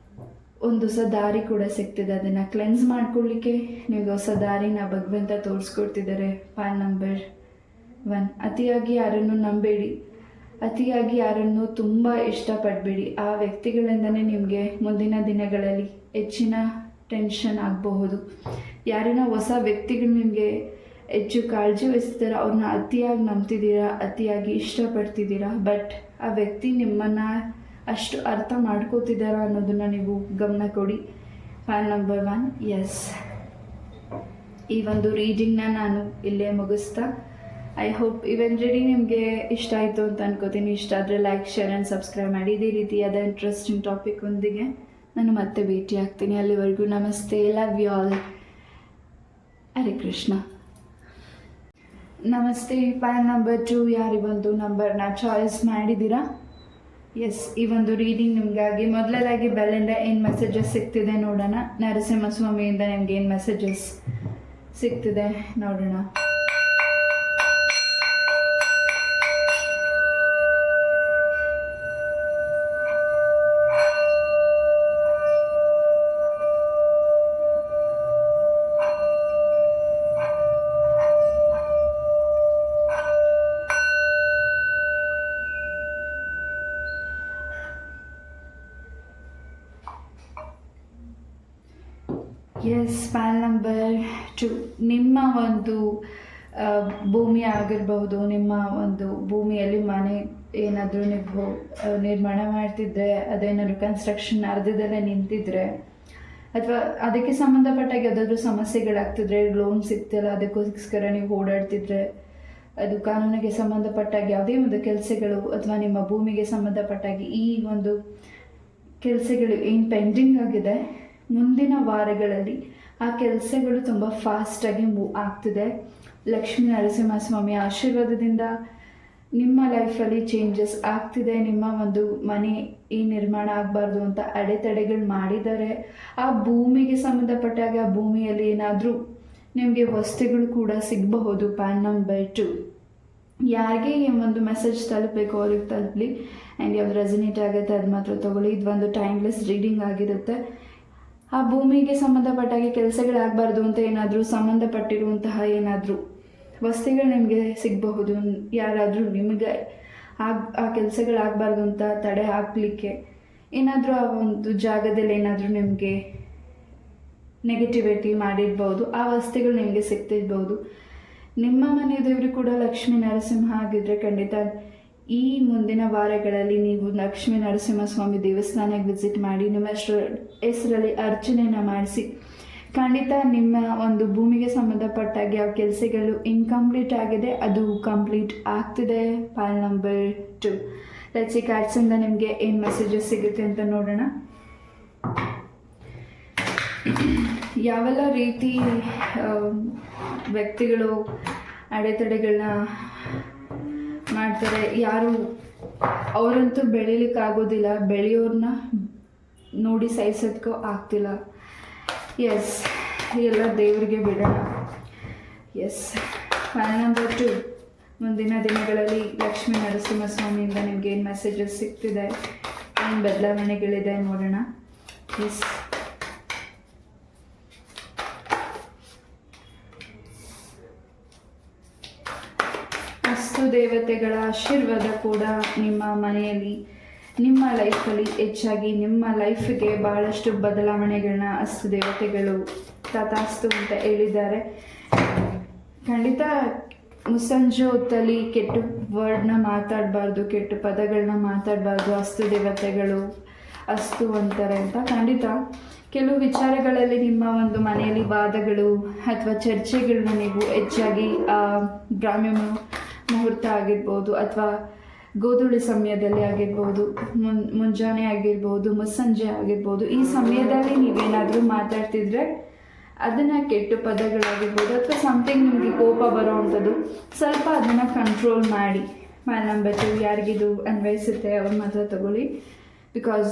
ಒಂದು ಹೊಸ ದಾರಿ ಕೂಡ ಸಿಗ್ತಿದೆ. ಅದನ್ನು ಕ್ಲೆನ್ಸ್ ಮಾಡ್ಕೊಳ್ಳಿಕ್ಕೆ ನಿಮಗೆ ಹೊಸ ದಾರಿನ ಭಗವಂತ ತೋರಿಸ್ಕೊಡ್ತಿದ್ದಾರೆ. Point number 1. ಅತಿಯಾಗಿ ಯಾರನ್ನು ನಂಬೇಡಿ, ಅತಿಯಾಗಿ ಯಾರನ್ನು ತುಂಬ ಇಷ್ಟಪಡಬೇಡಿ. ಆ ವ್ಯಕ್ತಿಗಳಿಂದನೇ ನಿಮಗೆ ಮುಂದಿನ ದಿನಗಳಲ್ಲಿ ಹೆಚ್ಚಿನ ಟೆನ್ಷನ್ ಆಗಬಹುದು. ಯಾರನ್ನ ಹೊಸ ವ್ಯಕ್ತಿಗಳು ನಿಮಗೆ ಹೆಚ್ಚು ಕಾಳಜಿ ವಹಿಸ್ತಾರೆ, ಅವ್ರನ್ನ ಅತಿಯಾಗಿ ನಂಬ್ತಿದ್ದೀರಾ, ಅತಿಯಾಗಿ ಇಷ್ಟಪಡ್ತಿದ್ದೀರಾ. ಬಟ್ ಆ ವ್ಯಕ್ತಿ ನಿಮ್ಮನ್ನು ಅಷ್ಟು ಅರ್ಥ ಮಾಡ್ಕೋತಿದ್ದಾರಾ ಅನ್ನೋದನ್ನು ನೀವು ಗಮನ ಕೊಡಿ. Point number 1. ಎಸ್, ಈ ಒಂದು ರೀಡಿಂಗ್ನ ನಾನು ಇಲ್ಲೇ ಮುಗಿಸ್ತಾ, ಐ ಹೋಪ್ ಇವೆಂಟ್ರೆಡಿ ನಿಮಗೆ ಇಷ್ಟ ಆಯಿತು ಅಂತ ಅನ್ಕೋತೀನಿ. ಇಷ್ಟ ಆದರೆ ಲೈಕ್, ಶೇರ್ ಆ್ಯಂಡ್ ಸಬ್ಸ್ಕ್ರೈಬ್ ಮಾಡಿ. ಇದೇ ರೀತಿಯಾದ ಇಂಟ್ರೆಸ್ಟಿಂಗ್ ಟಾಪಿಕ್ ಒಂದಿಗೆ ನಾನು ಮತ್ತೆ ಭೇಟಿ ಆಗ್ತೀನಿ. ಅಲ್ಲಿವರೆಗೂ ನಮಸ್ತೆ, love you all. Hare Krishna. ನಮಸ್ತೆ. ಪ್ಯಾನ್ ನಂಬರ್ 2 ಯಾರು ಒಂದು ನಂಬರ್ನ ಚಾಯ್ಸ್ ಮಾಡಿದ್ದೀರಾ? ಎಸ್, ಈ ಒಂದು ರೀಡಿಂಗ್ ನಿಮಗಾಗಿ ಮೊದಲದಾಗಿ ಬೆಲ್ಲಿಂದ ಏನು ಮೆಸೇಜಸ್ ಸಿಗ್ತಿದೆ ನೋಡೋಣ. ನರಸಿಂಹಸ್ವಾಮಿಯಿಂದ ನಿಮ್ಗೆ ಏನು ಮೆಸೇಜಸ್ ಸಿಗ್ತಿದೆ ನೋಡೋಣ. ಎಸ್, ಪ್ಯಾನ್ ನಂಬರ್ 2 ನಿಮ್ಮ ಒಂದು ಭೂಮಿ ಆಗಿರಬಹುದು, ನಿಮ್ಮ ಒಂದು ಭೂಮಿಯಲ್ಲಿ ಮನೆ ಏನಾದರೂ ನೀವು ನಿರ್ಮಾಣ ಮಾಡ್ತಿದ್ರೆ, ಅದೇನಾದರೂ ಕನ್ಸ್ಟ್ರಕ್ಷನ್ ಅರ್ಧದಲ್ಲೇ ನಿಂತಿದ್ರೆ, ಅಥವಾ ಅದಕ್ಕೆ ಸಂಬಂಧಪಟ್ಟಾಗಿ ಯಾವುದಾದ್ರೂ ಸಮಸ್ಯೆಗಳಾಗ್ತಿದ್ರೆ, ಲೋನ್ ಸಿಗ್ತಿಲ್ಲ ಅದಕ್ಕೋಸ್ಕರ ನೀವು ಓಡಾಡ್ತಿದ್ರೆ, ಅದು ಕಾನೂನಿಗೆ ಸಂಬಂಧಪಟ್ಟಾಗಿ ಯಾವುದೇ ಒಂದು ಕೆಲಸಗಳು ಅಥವಾ ನಿಮ್ಮ ಭೂಮಿಗೆ ಸಂಬಂಧಪಟ್ಟಾಗಿ ಈ ಒಂದು ಕೆಲಸಗಳು ಏನು ಪೆಂಡಿಂಗ್ ಆಗಿದೆ, ಮುಂದಿನ ವಾರಗಳಲ್ಲಿ ಆ ಕೆಲಸಗಳು ತುಂಬ ಫಾಸ್ಟಾಗಿ ಮೂವ್ ಆಗ್ತಿದೆ. ಲಕ್ಷ್ಮೀ ನರಸಿಂಹಸ್ವಾಮಿ ಆಶೀರ್ವಾದದಿಂದ ನಿಮ್ಮ ಲೈಫಲ್ಲಿ ಚೇಂಜಸ್ ಆಗ್ತಿದೆ. ನಿಮ್ಮ ಒಂದು ಮನೆ ಈ ನಿರ್ಮಾಣ ಆಗಬಾರ್ದು ಅಂತ ಅಡೆತಡೆಗಳು ಮಾಡಿದ್ದಾರೆ. ಆ ಭೂಮಿಗೆ ಸಂಬಂಧಪಟ್ಟಾಗ ಆ ಭೂಮಿಯಲ್ಲಿ ಏನಾದರೂ ನಿಮಗೆ ವಸ್ತುಗಳು ಕೂಡ ಸಿಗಬಹುದು. ಪ್ಯಾನ್ ನಂಬರ್ 2 ಯಾರಿಗೆ ಈ ಒಂದು ಮೆಸೇಜ್ ತಲುಪಬೇಕು ಅವ್ರಿಗೆ ತಲುಪಲಿ. ಆ್ಯಂಡ್ ಯಾವ್ದು ರೆಸನೇಟ್ ಆಗುತ್ತೆ ಅದು ಮಾತ್ರ ತೊಗೊಳ್ಳಿ. ಇದು ಒಂದು ಟೈಮ್ಲೆಸ್ ರೀಡಿಂಗ್ ಆಗಿರುತ್ತೆ. ಆ ಭೂಮಿಗೆ ಸಂಬಂಧಪಟ್ಟಾಗಿ ಕೆಲಸಗಳಾಗಬಾರ್ದು ಅಂತ ಏನಾದರೂ ಸಂಬಂಧಪಟ್ಟಿರುವಂತಹ ಏನಾದರೂ ವಸ್ತುಗಳು ನಿಮಗೆ ಸಿಗಬಹುದು. ಯಾರಾದರೂ ನಿಮಗೆ ಆ ಕೆಲಸಗಳಾಗಬಾರ್ದು ಅಂತ ತಡೆ ಹಾಕಲಿಕ್ಕೆ ಏನಾದರೂ ಆ ಒಂದು ಜಾಗದಲ್ಲಿ ಏನಾದರೂ ನಿಮಗೆ ನೆಗೆಟಿವಿಟಿ ಮಾಡಿರ್ಬೋದು. ಆ ವಸ್ತುಗಳು ನಿಮಗೆ ಸಿಗ್ತಿರ್ಬೋದು. ನಿಮ್ಮ ಮನೆ ದೇವರು ಕೂಡ ಲಕ್ಷ್ಮೀ ನರಸಿಂಹ ಆಗಿದ್ದರೆ ಖಂಡಿತ ಈ ಮುಂದಿನ ವಾರಗಳಲ್ಲಿ ನೀವು ಲಕ್ಷ್ಮೀ ನರಸಿಂಹಸ್ವಾಮಿ ದೇವಸ್ಥಾನಕ್ಕೆ ವಿಸಿಟ್ ಮಾಡಿ ನಿಮ್ಮ ಹೆಸರಲ್ಲಿ ಅರ್ಚನೆಯನ್ನು ಮಾಡಿಸಿ. ಖಂಡಿತ ನಿಮ್ಮ ಒಂದು ಭೂಮಿಗೆ ಸಂಬಂಧಪಟ್ಟಾಗಿ ಯಾವ ಕೆಲಸಗಳು ಇನ್ಕಂಪ್ಲೀಟ್ ಆಗಿದೆ ಅದು ಕಂಪ್ಲೀಟ್ ಆಗ್ತಿದೆ. ಪ್ಯಾನ್ ನಂಬರ್ 2 ಲೆಟ್ಸ್ ಸಿ ಕಾರ್ಡ್ಸಿಂದ ನಿಮಗೆ ಏನು ಮೆಸೇಜಸ್ ಸಿಗುತ್ತೆ ಅಂತ ನೋಡೋಣ. ಯಾವೆಲ್ಲ ರೀತಿ ವ್ಯಕ್ತಿಗಳು ಅಡೆತಡೆಗಳನ್ನ ಮಾಡ್ತಾರೆ, ಯಾರು ಅವರಂತೂ ಬೆಳೀಲಿಕ್ಕಾಗೋದಿಲ್ಲ, ಬೆಳೆಯೋರನ್ನ ನೋಡಿ ಸಹಿಸೋದಕ್ಕೂ ಆಗ್ತಿಲ್ಲ. ಎಸ್, ಎಲ್ಲ ದೇವರಿಗೆ ಬಿಡೋಣ. ಎಸ್, ಪ್ಯಾನ್ ನಂಬರ್ 2 ಮುಂದಿನ ದಿನಗಳಲ್ಲಿ ಲಕ್ಷ್ಮೀ ನರಸಿಂಹಸ್ವಾಮಿಯಿಂದ ನಿಮ್ಗೆ ಏನು ಮೆಸೇಜಸ್ ಸಿಗ್ತಿದೆ, ಏನು ಬದಲಾವಣೆಗಳಿದೆ ನೋಡೋಣ. ಎಸ್, ದೇವತೆಗಳ ಆಶೀರ್ವಾದ ಕೂಡ ನಿಮ್ಮ ಮನೆಯಲ್ಲಿ ನಿಮ್ಮ ಲೈಫಲ್ಲಿ ಹೆಚ್ಚಾಗಿ ನಿಮ್ಮ ಲೈಫ್ಗೆ ಭಾಳಷ್ಟು ಬದಲಾವಣೆಗಳನ್ನ ಅಸ್ತು ದೇವತೆಗಳು ತಥಾಸ್ತು ಅಂತ ಹೇಳಿದ್ದಾರೆ. ಖಂಡಿತ ಮುಸ್ಸಂಜೆ ಹೊತ್ತಲ್ಲಿ ಕೆಟ್ಟ ವರ್ಡ್ನ ಮಾತಾಡಬಾರ್ದು, ಕೆಟ್ಟ ಪದಗಳನ್ನ ಮಾತಾಡಬಾರ್ದು. ಅಸ್ತು ದೇವತೆಗಳು ಅಸ್ತು ಅಂತಾರೆ ಅಂತ. ಖಂಡಿತ ಕೆಲವು ವಿಚಾರಗಳಲ್ಲಿ ನಿಮ್ಮ ಒಂದು ಮನೆಯಲ್ಲಿ ವಾದಗಳು ಅಥವಾ ಚರ್ಚೆಗಳನ್ನ ನೀವು ಹೆಚ್ಚಾಗಿ ಬ್ರಾಹ್ಮ್ಯ ಮುಹೂರ್ತ ಆಗಿರ್ಬೋದು ಅಥವಾ ಗೋಧೂಳಿ ಸಮಯದಲ್ಲಿ ಆಗಿರ್ಬೋದು, ಮುಂಜಾನೆ ಆಗಿರ್ಬೋದು, ಮುಸ್ಸಂಜೆ ಆಗಿರ್ಬೋದು, ಈ ಸಮಯದಲ್ಲಿ ನೀವೇನಾದರೂ ಮಾತಾಡ್ತಿದ್ರೆ ಅದನ್ನು ಕೆಟ್ಟ ಪದಗಳಾಗಿರ್ಬೋದು ಅಥವಾ ಸಮಥಿಂಗ್ ನಿಮಗೆ ಕೋಪ ಬರೋ ಅಂಥದ್ದು ಸ್ವಲ್ಪ ಅದನ್ನು ಕಂಟ್ರೋಲ್ ಮಾಡಿ. ಪ್ಯಾನ್ ನಂಬರ್ 2 ಯಾರಿಗಿದು ಅನ್ವಯಿಸುತ್ತೆ ಅವ್ರು ಮಾತ್ರ ತಗೊಳ್ಳಿ. ಬಿಕಾಸ್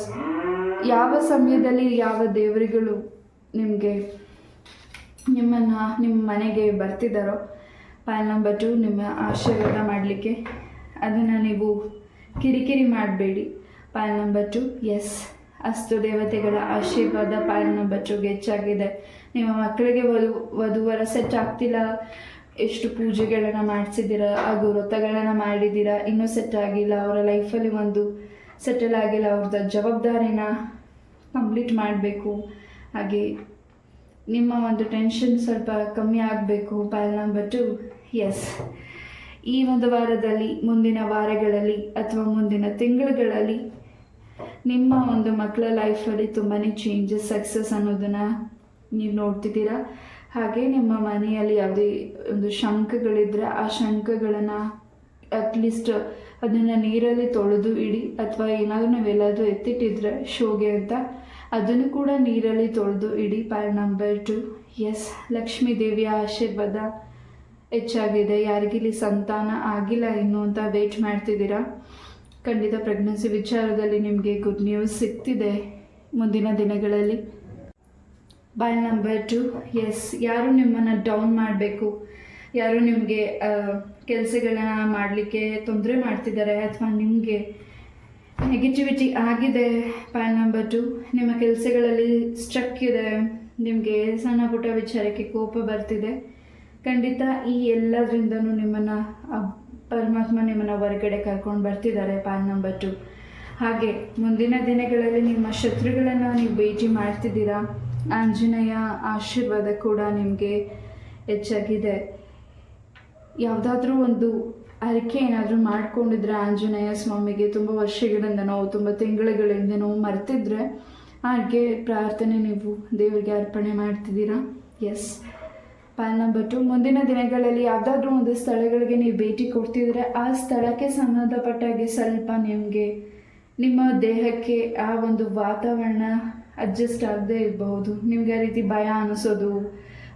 ಯಾವ ಸಮಯದಲ್ಲಿ ಯಾವ ದೇವರುಗಳು ನಿಮಗೆ ನಿಮ್ಮ ಮನೆಗೆ ಬರ್ತಿದ್ದಾರೋ ಪ್ಯಾನ್ ನಂಬರ್ 2 ನಿಮ್ಮ ಆಶೀರ್ವಾದ ಮಾಡಲಿಕ್ಕೆ ಅದನ್ನು ನೀವು ಕಿರಿಕಿರಿ ಮಾಡಬೇಡಿ. ಪ್ಯಾನ್ ನಂಬರ್ 2 ಎಸ್, ಅಸ್ತು ದೇವತೆಗಳ ಆಶೀರ್ವಾದ ಪ್ಯಾನ್ ನಂಬರ್ 2ಗೆ ಹೆಚ್ಚಾಗಿದೆ. ನಿಮ್ಮ ಮಕ್ಕಳಿಗೆ ವಧುವರ ಸೆಟ್ ಆಗ್ತಿಲ್ಲ, ಎಷ್ಟು ಪೂಜೆಗಳನ್ನು ಮಾಡಿಸಿದ್ದೀರಾ, ಹಾಗೂ ವ್ರತಗಳನ್ನು ಮಾಡಿದ್ದೀರಾ, ಇನ್ನೂ ಸೆಟ್ ಆಗಿಲ್ಲ, ಅವರ ಲೈಫಲ್ಲಿ ಒಂದು ಸೆಟಲ್ ಆಗಿಲ್ಲ, ಅವ್ರದ್ದು ಜವಾಬ್ದಾರಿನ ಕಂಪ್ಲೀಟ್ ಮಾಡಬೇಕು. ಹಾಗೆ ನಿಮ್ಮ ಒಂದು ಟೆನ್ಷನ್ ಸ್ವಲ್ಪ ಕಮ್ಮಿ ಆಗಬೇಕು. ಪ್ಯಾನ್ ನಂಬರ್ 2 ಎಸ್, ಈ ಒಂದು ವಾರದಲ್ಲಿ, ಮುಂದಿನ ವಾರಗಳಲ್ಲಿ ಅಥವಾ ಮುಂದಿನ ತಿಂಗಳುಗಳಲ್ಲಿ ನಿಮ್ಮ ಒಂದು ಮಕ್ಕಳ ಲೈಫಲ್ಲಿ ತುಂಬಾ ಚೇಂಜಸ್, ಸಕ್ಸಸ್ ಅನ್ನೋದನ್ನು ನೀವು ನೋಡ್ತಿದ್ದೀರಾ. ಹಾಗೆ ನಿಮ್ಮ ಮನೆಯಲ್ಲಿ ಯಾವುದೇ ಒಂದು ಶಂಕಗಳಿದ್ದರೆ ಆ ಶಂಕಗಳನ್ನು ಅಟ್ಲೀಸ್ಟ್ ಅದನ್ನು ನೀರಲ್ಲಿ ತೊಳೆದು ಇಡಿ, ಅಥವಾ ಏನಾದರೂ ನಾವೆಲ್ಲಾದರೂ ಎತ್ತಿಟ್ಟಿದ್ರೆ ಶೋಗೆ ಅಂತ ಅದನ್ನು ಕೂಡ ನೀರಲ್ಲಿ ತೊಳೆದು ಇಡಿ. ಪ್ಯಾನ್ ನಂಬರ್ 2 ಎಸ್, ಲಕ್ಷ್ಮೀ ದೇವಿಯ ಆಶೀರ್ವಾದ ಹೆಚ್ಚಾಗಿದೆ. ಯಾರಿಗಿಲ್ಲಿ ಸಂತಾನ ಆಗಿಲ್ಲ ಇನ್ನು ಅಂತ ವೇಟ್ ಮಾಡ್ತಿದ್ದೀರಾ, ಖಂಡಿತ ಪ್ರೆಗ್ನೆನ್ಸಿ ವಿಚಾರದಲ್ಲಿ ನಿಮಗೆ ಗುಡ್ ನ್ಯೂಸ್ ಸಿಗ್ತಿದೆ ಮುಂದಿನ ದಿನಗಳಲ್ಲಿ. ಪಾಯಿಲ್ ನಂಬರ್ 2, ಎಸ್, ಯಾರು ನಿಮ್ಮನ್ನು ಡೌನ್ ಮಾಡಬೇಕು, ಯಾರು ನಿಮಗೆ ಕೆಲಸಗಳನ್ನ ಮಾಡಲಿಕ್ಕೆ ತೊಂದರೆ ಮಾಡ್ತಿದ್ದಾರೆ ಅಥವಾ ನಿಮಗೆ ನೆಗೆಟಿವಿಟಿ ಆಗಿದೆ. ಪಾಯಿಲ್ ನಂಬರ್ 2, ನಿಮ್ಮ ಕೆಲಸಗಳಲ್ಲಿ ಸ್ಟ್ರಕ್ ಇದೆ, ನಿಮಗೆ ಸಣ್ಣ ಪುಟ್ಟ ವಿಚಾರಕ್ಕೆ ಕೋಪ ಬರ್ತಿದೆ. ಖಂಡಿತ ಈ ಎಲ್ಲದರಿಂದನೂ ನಿಮ್ಮನ್ನು ಪರಮಾತ್ಮ ನಿಮ್ಮನ್ನು ಹೊರಗಡೆ ಕರ್ಕೊಂಡು ಬರ್ತಿದ್ದಾರೆ. ಪಾಯಿಲ್ ನಂಬರ್ 2, ಹಾಗೆ ಮುಂದಿನ ದಿನಗಳಲ್ಲಿ ನಿಮ್ಮ ಶತ್ರುಗಳನ್ನು ನೀವು ಭೇಟಿ ಮಾಡ್ತಿದ್ದೀರಾ. ಆಂಜನೇಯ ಆಶೀರ್ವಾದ ಕೂಡ ನಿಮಗೆ ಹೆಚ್ಚಾಗಿದೆ. ಯಾವುದಾದ್ರೂ ಒಂದು ಅರಿಕೆ ಏನಾದರೂ ಮಾಡ್ಕೊಂಡಿದ್ರೆ ಆಂಜನೇಯ ಸ್ವಾಮಿಗೆ ತುಂಬ ವರ್ಷಗಳಿಂದನೋ ತುಂಬ ತಿಂಗಳುಗಳಿಂದನೋ ಮರ್ತಿದ್ರೆ ಹಾಗೆ ಪ್ರಾರ್ಥನೆ ನೀವು ದೇವರಿಗೆ ಅರ್ಪಣೆ ಮಾಡ್ತಿದ್ದೀರಾ. ಎಸ್, ಪಾಯಿಲ್ ನಂಬರ್ 2, ಮುಂದಿನ ದಿನಗಳಲ್ಲಿ ಯಾವುದಾದ್ರೂ ಒಂದು ಸ್ಥಳಗಳಿಗೆ ನೀವು ಭೇಟಿ ಕೊಡ್ತಿದ್ರೆ ಆ ಸ್ಥಳಕ್ಕೆ ಸಂಬಂಧಪಟ್ಟಾಗೆ ಸ್ವಲ್ಪ ನಿಮಗೆ ನಿಮ್ಮ ದೇಹಕ್ಕೆ ಆ ಒಂದು ವಾತಾವರಣ ಅಡ್ಜಸ್ಟ್ ಆಗದೆ ಇರಬಹುದು. ನಿಮಗೆ ಆ ರೀತಿ ಭಯ ಅನಿಸೋದು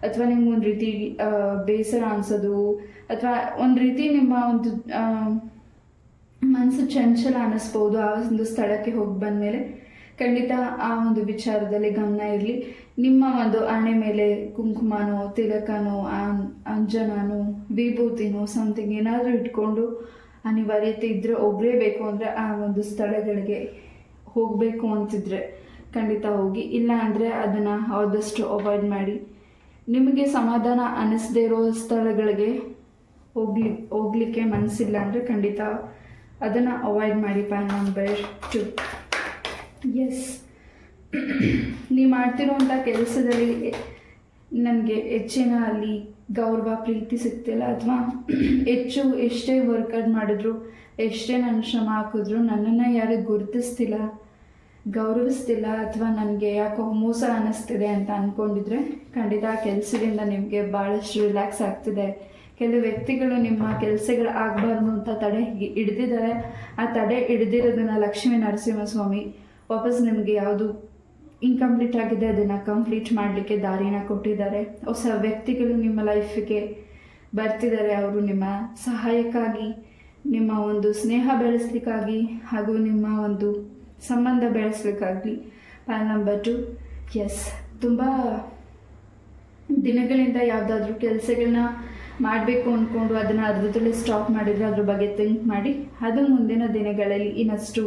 ಅಥವಾ ನಿಮ್ಗೊಂದು ರೀತಿ ಬೇಸರ ಅನಿಸೋದು ಅಥವಾ ಒಂದು ರೀತಿ ನಿಮ್ಮ ಒಂದು ಮನಸ್ಸು ಚಂಚಲ ಅನ್ನಿಸ್ಬೋದು. ಆ ಒಂದು ಸ್ಥಳಕ್ಕೆ ಹೋಗಿ ಬಂದಮೇಲೆ ಖಂಡಿತ ಆ ಒಂದು ವಿಚಾರದಲ್ಲಿ ಗಮನ ಇರಲಿ. ನಿಮ್ಮ ಒಂದು ಹಣೆ ಮೇಲೆ ಕುಂಕುಮನೋ ತಿಲಕನೋ ಅಂಜನನೋ ವಿಭೂತಿನೋ ಸಮಥಿಂಗ್ ಏನಾದರೂ ಇಟ್ಕೊಂಡು ಅನಿವಾರ್ಯತೆ ಇದ್ದರೆ ಹೋಗಲೇಬೇಕು ಅಂದರೆ ಆ ಒಂದು ಸ್ಥಳಗಳಿಗೆ ಹೋಗಬೇಕು ಅಂತಿದ್ರೆ ಖಂಡಿತ ಹೋಗಿ, ಇಲ್ಲ ಅಂದರೆ ಅದನ್ನು ಆದಷ್ಟು ಅವಾಯ್ಡ್ ಮಾಡಿ. ನಿಮಗೆ ಸಮಾಧಾನ ಅನ್ನಿಸದೇ ಇರೋ ಸ್ಥಳಗಳಿಗೆ ಹೋಗಲಿಕ್ಕೆ ಮನಸ್ಸಿಲ್ಲ ಅಂದರೆ ಖಂಡಿತ ಅದನ್ನು ಅವಾಯ್ಡ್ ಮಾಡಿ. ಪಾಯಿಲ್ ನಂಬರ್ 2, ಎಸ್, ನೀವು ಮಾಡ್ತಿರೋಂಥ ಕೆಲಸದಲ್ಲಿ ನನಗೆ ಹೆಚ್ಚಿನ ಅಲ್ಲಿ ಗೌರವ ಪ್ರೀತಿ ಸಿಗ್ತಿಲ್ಲ ಅಥವಾ ಎಷ್ಟೇ ವರ್ಕೌಟ್ ಮಾಡಿದ್ರು ಎಷ್ಟೇ ನಾನು ಶ್ರಮ ಹಾಕಿದ್ರು ನನ್ನನ್ನು ಯಾರು ಗುರುತಿಸ್ತಿಲ್ಲ, ಗೌರವಿಸ್ತಿಲ್ಲ ಅಥವಾ ನನಗೆ ಯಾಕೋ ಮೋಸ ಅನ್ನಿಸ್ತಿದೆ ಅಂತ ಅಂದ್ಕೊಂಡಿದ್ರೆ ಖಂಡಿತ ಆ ಕೆಲಸದಿಂದ ನಿಮಗೆ ಭಾಳಷ್ಟು ರಿಲ್ಯಾಕ್ಸ್ ಆಗ್ತಿದೆ. ಕೆಲವು ವ್ಯಕ್ತಿಗಳು ನಿಮ್ಮ ಕೆಲಸಗಳು ಆಗಬಾರ್ದು ಅಂತ ತಡೆ ಹಿಡ್ದಿದ್ದಾರೆ. ಆ ತಡೆ ಹಿಡ್ದಿರೋದನ್ನು ಲಕ್ಷ್ಮೀ ನರಸಿಂಹಸ್ವಾಮಿ ವಾಪಸ್ ನಿಮಗೆ ಯಾವುದು ಇನ್ಕಂಪ್ಲೀಟ್ ಆಗಿದೆ ಅದನ್ನು ಕಂಪ್ಲೀಟ್ ಮಾಡಲಿಕ್ಕೆ ದಾರಿನ ಕೊಟ್ಟಿದ್ದಾರೆ. ಹೊಸ ವ್ಯಕ್ತಿಗಳು ನಿಮ್ಮ ಲೈಫಿಗೆ ಬರ್ತಿದ್ದಾರೆ. ಅವರು ನಿಮ್ಮ ಸಹಾಯಕ್ಕಾಗಿ, ನಿಮ್ಮ ಒಂದು ಸ್ನೇಹ ಬೆಳೆಸಲಿಕ್ಕಾಗಿ ಹಾಗೂ ನಿಮ್ಮ ಒಂದು ಸಂಬಂಧ ಬೆಳೆಸಲಿಕ್ಕಾಗಲಿ. ಪಾಯಿಲ್ ನಂಬರ್ 2, ಎಸ್, ತುಂಬ ದಿನಗಳಿಂದ ಯಾವುದಾದ್ರೂ ಕೆಲಸಗಳನ್ನ ಮಾಡಬೇಕು ಅಂದ್ಕೊಂಡು ಅದನ್ನು ಅರ್ಧದಲ್ಲೇ ಸ್ಟಾಪ್ ಮಾಡಿದರೆ ಅದ್ರ ಬಗ್ಗೆ ಥಿಂಕ್ ಮಾಡಿ ಅದು ಮುಂದಿನ ದಿನಗಳಲ್ಲಿ ಇನ್ನಷ್ಟು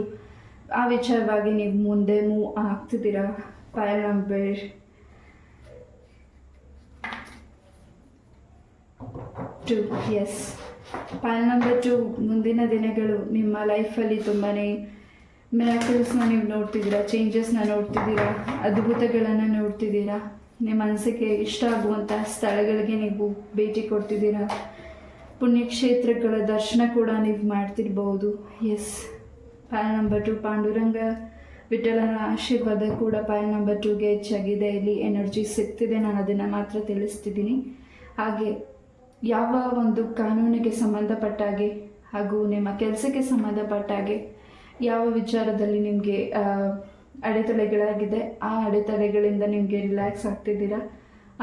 ಆ ವಿಚಾರವಾಗಿ ನೀವು ಮುಂದೆ ಮೂವ್ ಆಗ್ತಿದ್ದೀರಾ. ಪಾಯಿಲ್ ನಂಬರ್ 2, ಎಸ್, ಪಾಯಿಲ್ ನಂಬರ್ 2, ಮುಂದಿನ ದಿನಗಳು ನಿಮ್ಮ ಲೈಫಲ್ಲಿ ತುಂಬಾ ಮಿರಾಕಲ್ಸ್ನ ನೀವು ನೋಡ್ತಿದ್ದೀರಾ, ಚೇಂಜಸ್ನ ನೋಡ್ತಿದ್ದೀರಾ, ಅದ್ಭುತಗಳನ್ನು ನೋಡ್ತಿದ್ದೀರಾ. ನಿಮ್ಮ ಮನಸ್ಸಿಗೆ ಇಷ್ಟ ಆಗುವಂಥ ಸ್ಥಳಗಳಿಗೆ ನೀವು ಭೇಟಿ ಕೊಡ್ತಿದ್ದೀರಾ. ಪುಣ್ಯಕ್ಷೇತ್ರಗಳ ದರ್ಶನ ಕೂಡ ನೀವು ಮಾಡ್ತಿರ್ಬೋದು. ಎಸ್, ಪಾಯಿಲ್ ನಂಬರ್ 2, ಪಾಂಡುರಂಗ ವಿಠಲನ ಆಶೀರ್ವಾದ ಕೂಡ ಪಾಯಿಲ್ ನಂಬರ್ 2ಗೆ ಹೆಚ್ಚಾಗಿದೆ. ಇಲ್ಲಿ ಎನರ್ಜಿ ಸಿಗ್ತಿದೆ, ನಾನು ಅದನ್ನು ಮಾತ್ರ ತಿಳಿಸ್ತಿದ್ದೀನಿ. ಹಾಗೆ ಯಾವ ಒಂದು ಕಾನೂನಿಗೆ ಸಂಬಂಧಪಟ್ಟಾಗೆ ಹಾಗೂ ನಿಮ್ಮ ಕೆಲಸಕ್ಕೆ ಸಂಬಂಧಪಟ್ಟಾಗೆ ಯಾವ ವಿಚಾರದಲ್ಲಿ ನಿಮಗೆ ಅಡೆತಡೆಗಳಾಗಿದೆ ಆ ಅಡೆತಡೆಗಳಿಂದ ನಿಮಗೆ ರಿಲ್ಯಾಕ್ಸ್ ಆಗ್ತಿದ್ದೀರಾ.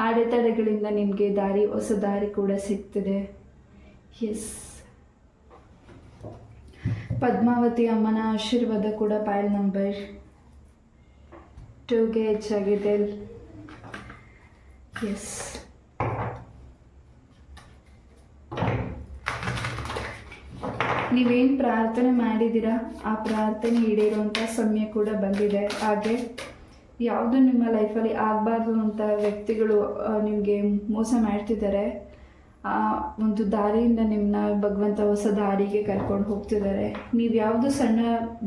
ಆ ಅಡೆತಡೆಗಳಿಂದ ನಿಮಗೆ ಹೊಸ ದಾರಿ ಕೂಡ ಸಿಗ್ತಿದೆ. ಎಸ್, ಪದ್ಮಾವತಿ ಅಮ್ಮನ ಆಶೀರ್ವಾದ ಕೂಡ ಪಾಯಿಲ್ ನಂಬರ್ 2ಗೆ ಹೆಚ್ಚಾಗಿದೆ. ಎಸ್, ನೀವೇನು ಪ್ರಾರ್ಥನೆ ಮಾಡಿದ್ದೀರಾ ಆ ಪ್ರಾರ್ಥನೆ ಈಡೇರುವಂಥ ಸಮಯ ಕೂಡ ಬಂದಿದೆ. ಹಾಗೆ ಯಾವುದು ನಿಮ್ಮ ಲೈಫಲ್ಲಿ ಆಗಬಾರ್ದು ಅಂತ ವ್ಯಕ್ತಿಗಳು ನಿಮಗೆ ಮೋಸ ಮಾಡ್ತಿದ್ದಾರೆ, ಆ ಒಂದು ದಾರಿಯಿಂದ ನಿಮ್ಮನ್ನ ಭಗವಂತ ಹೊಸ ದಾರಿಗೆ ಕರ್ಕೊಂಡು ಹೋಗ್ತಿದ್ದಾರೆ. ನೀವು ಯಾವುದು ಸಣ್ಣ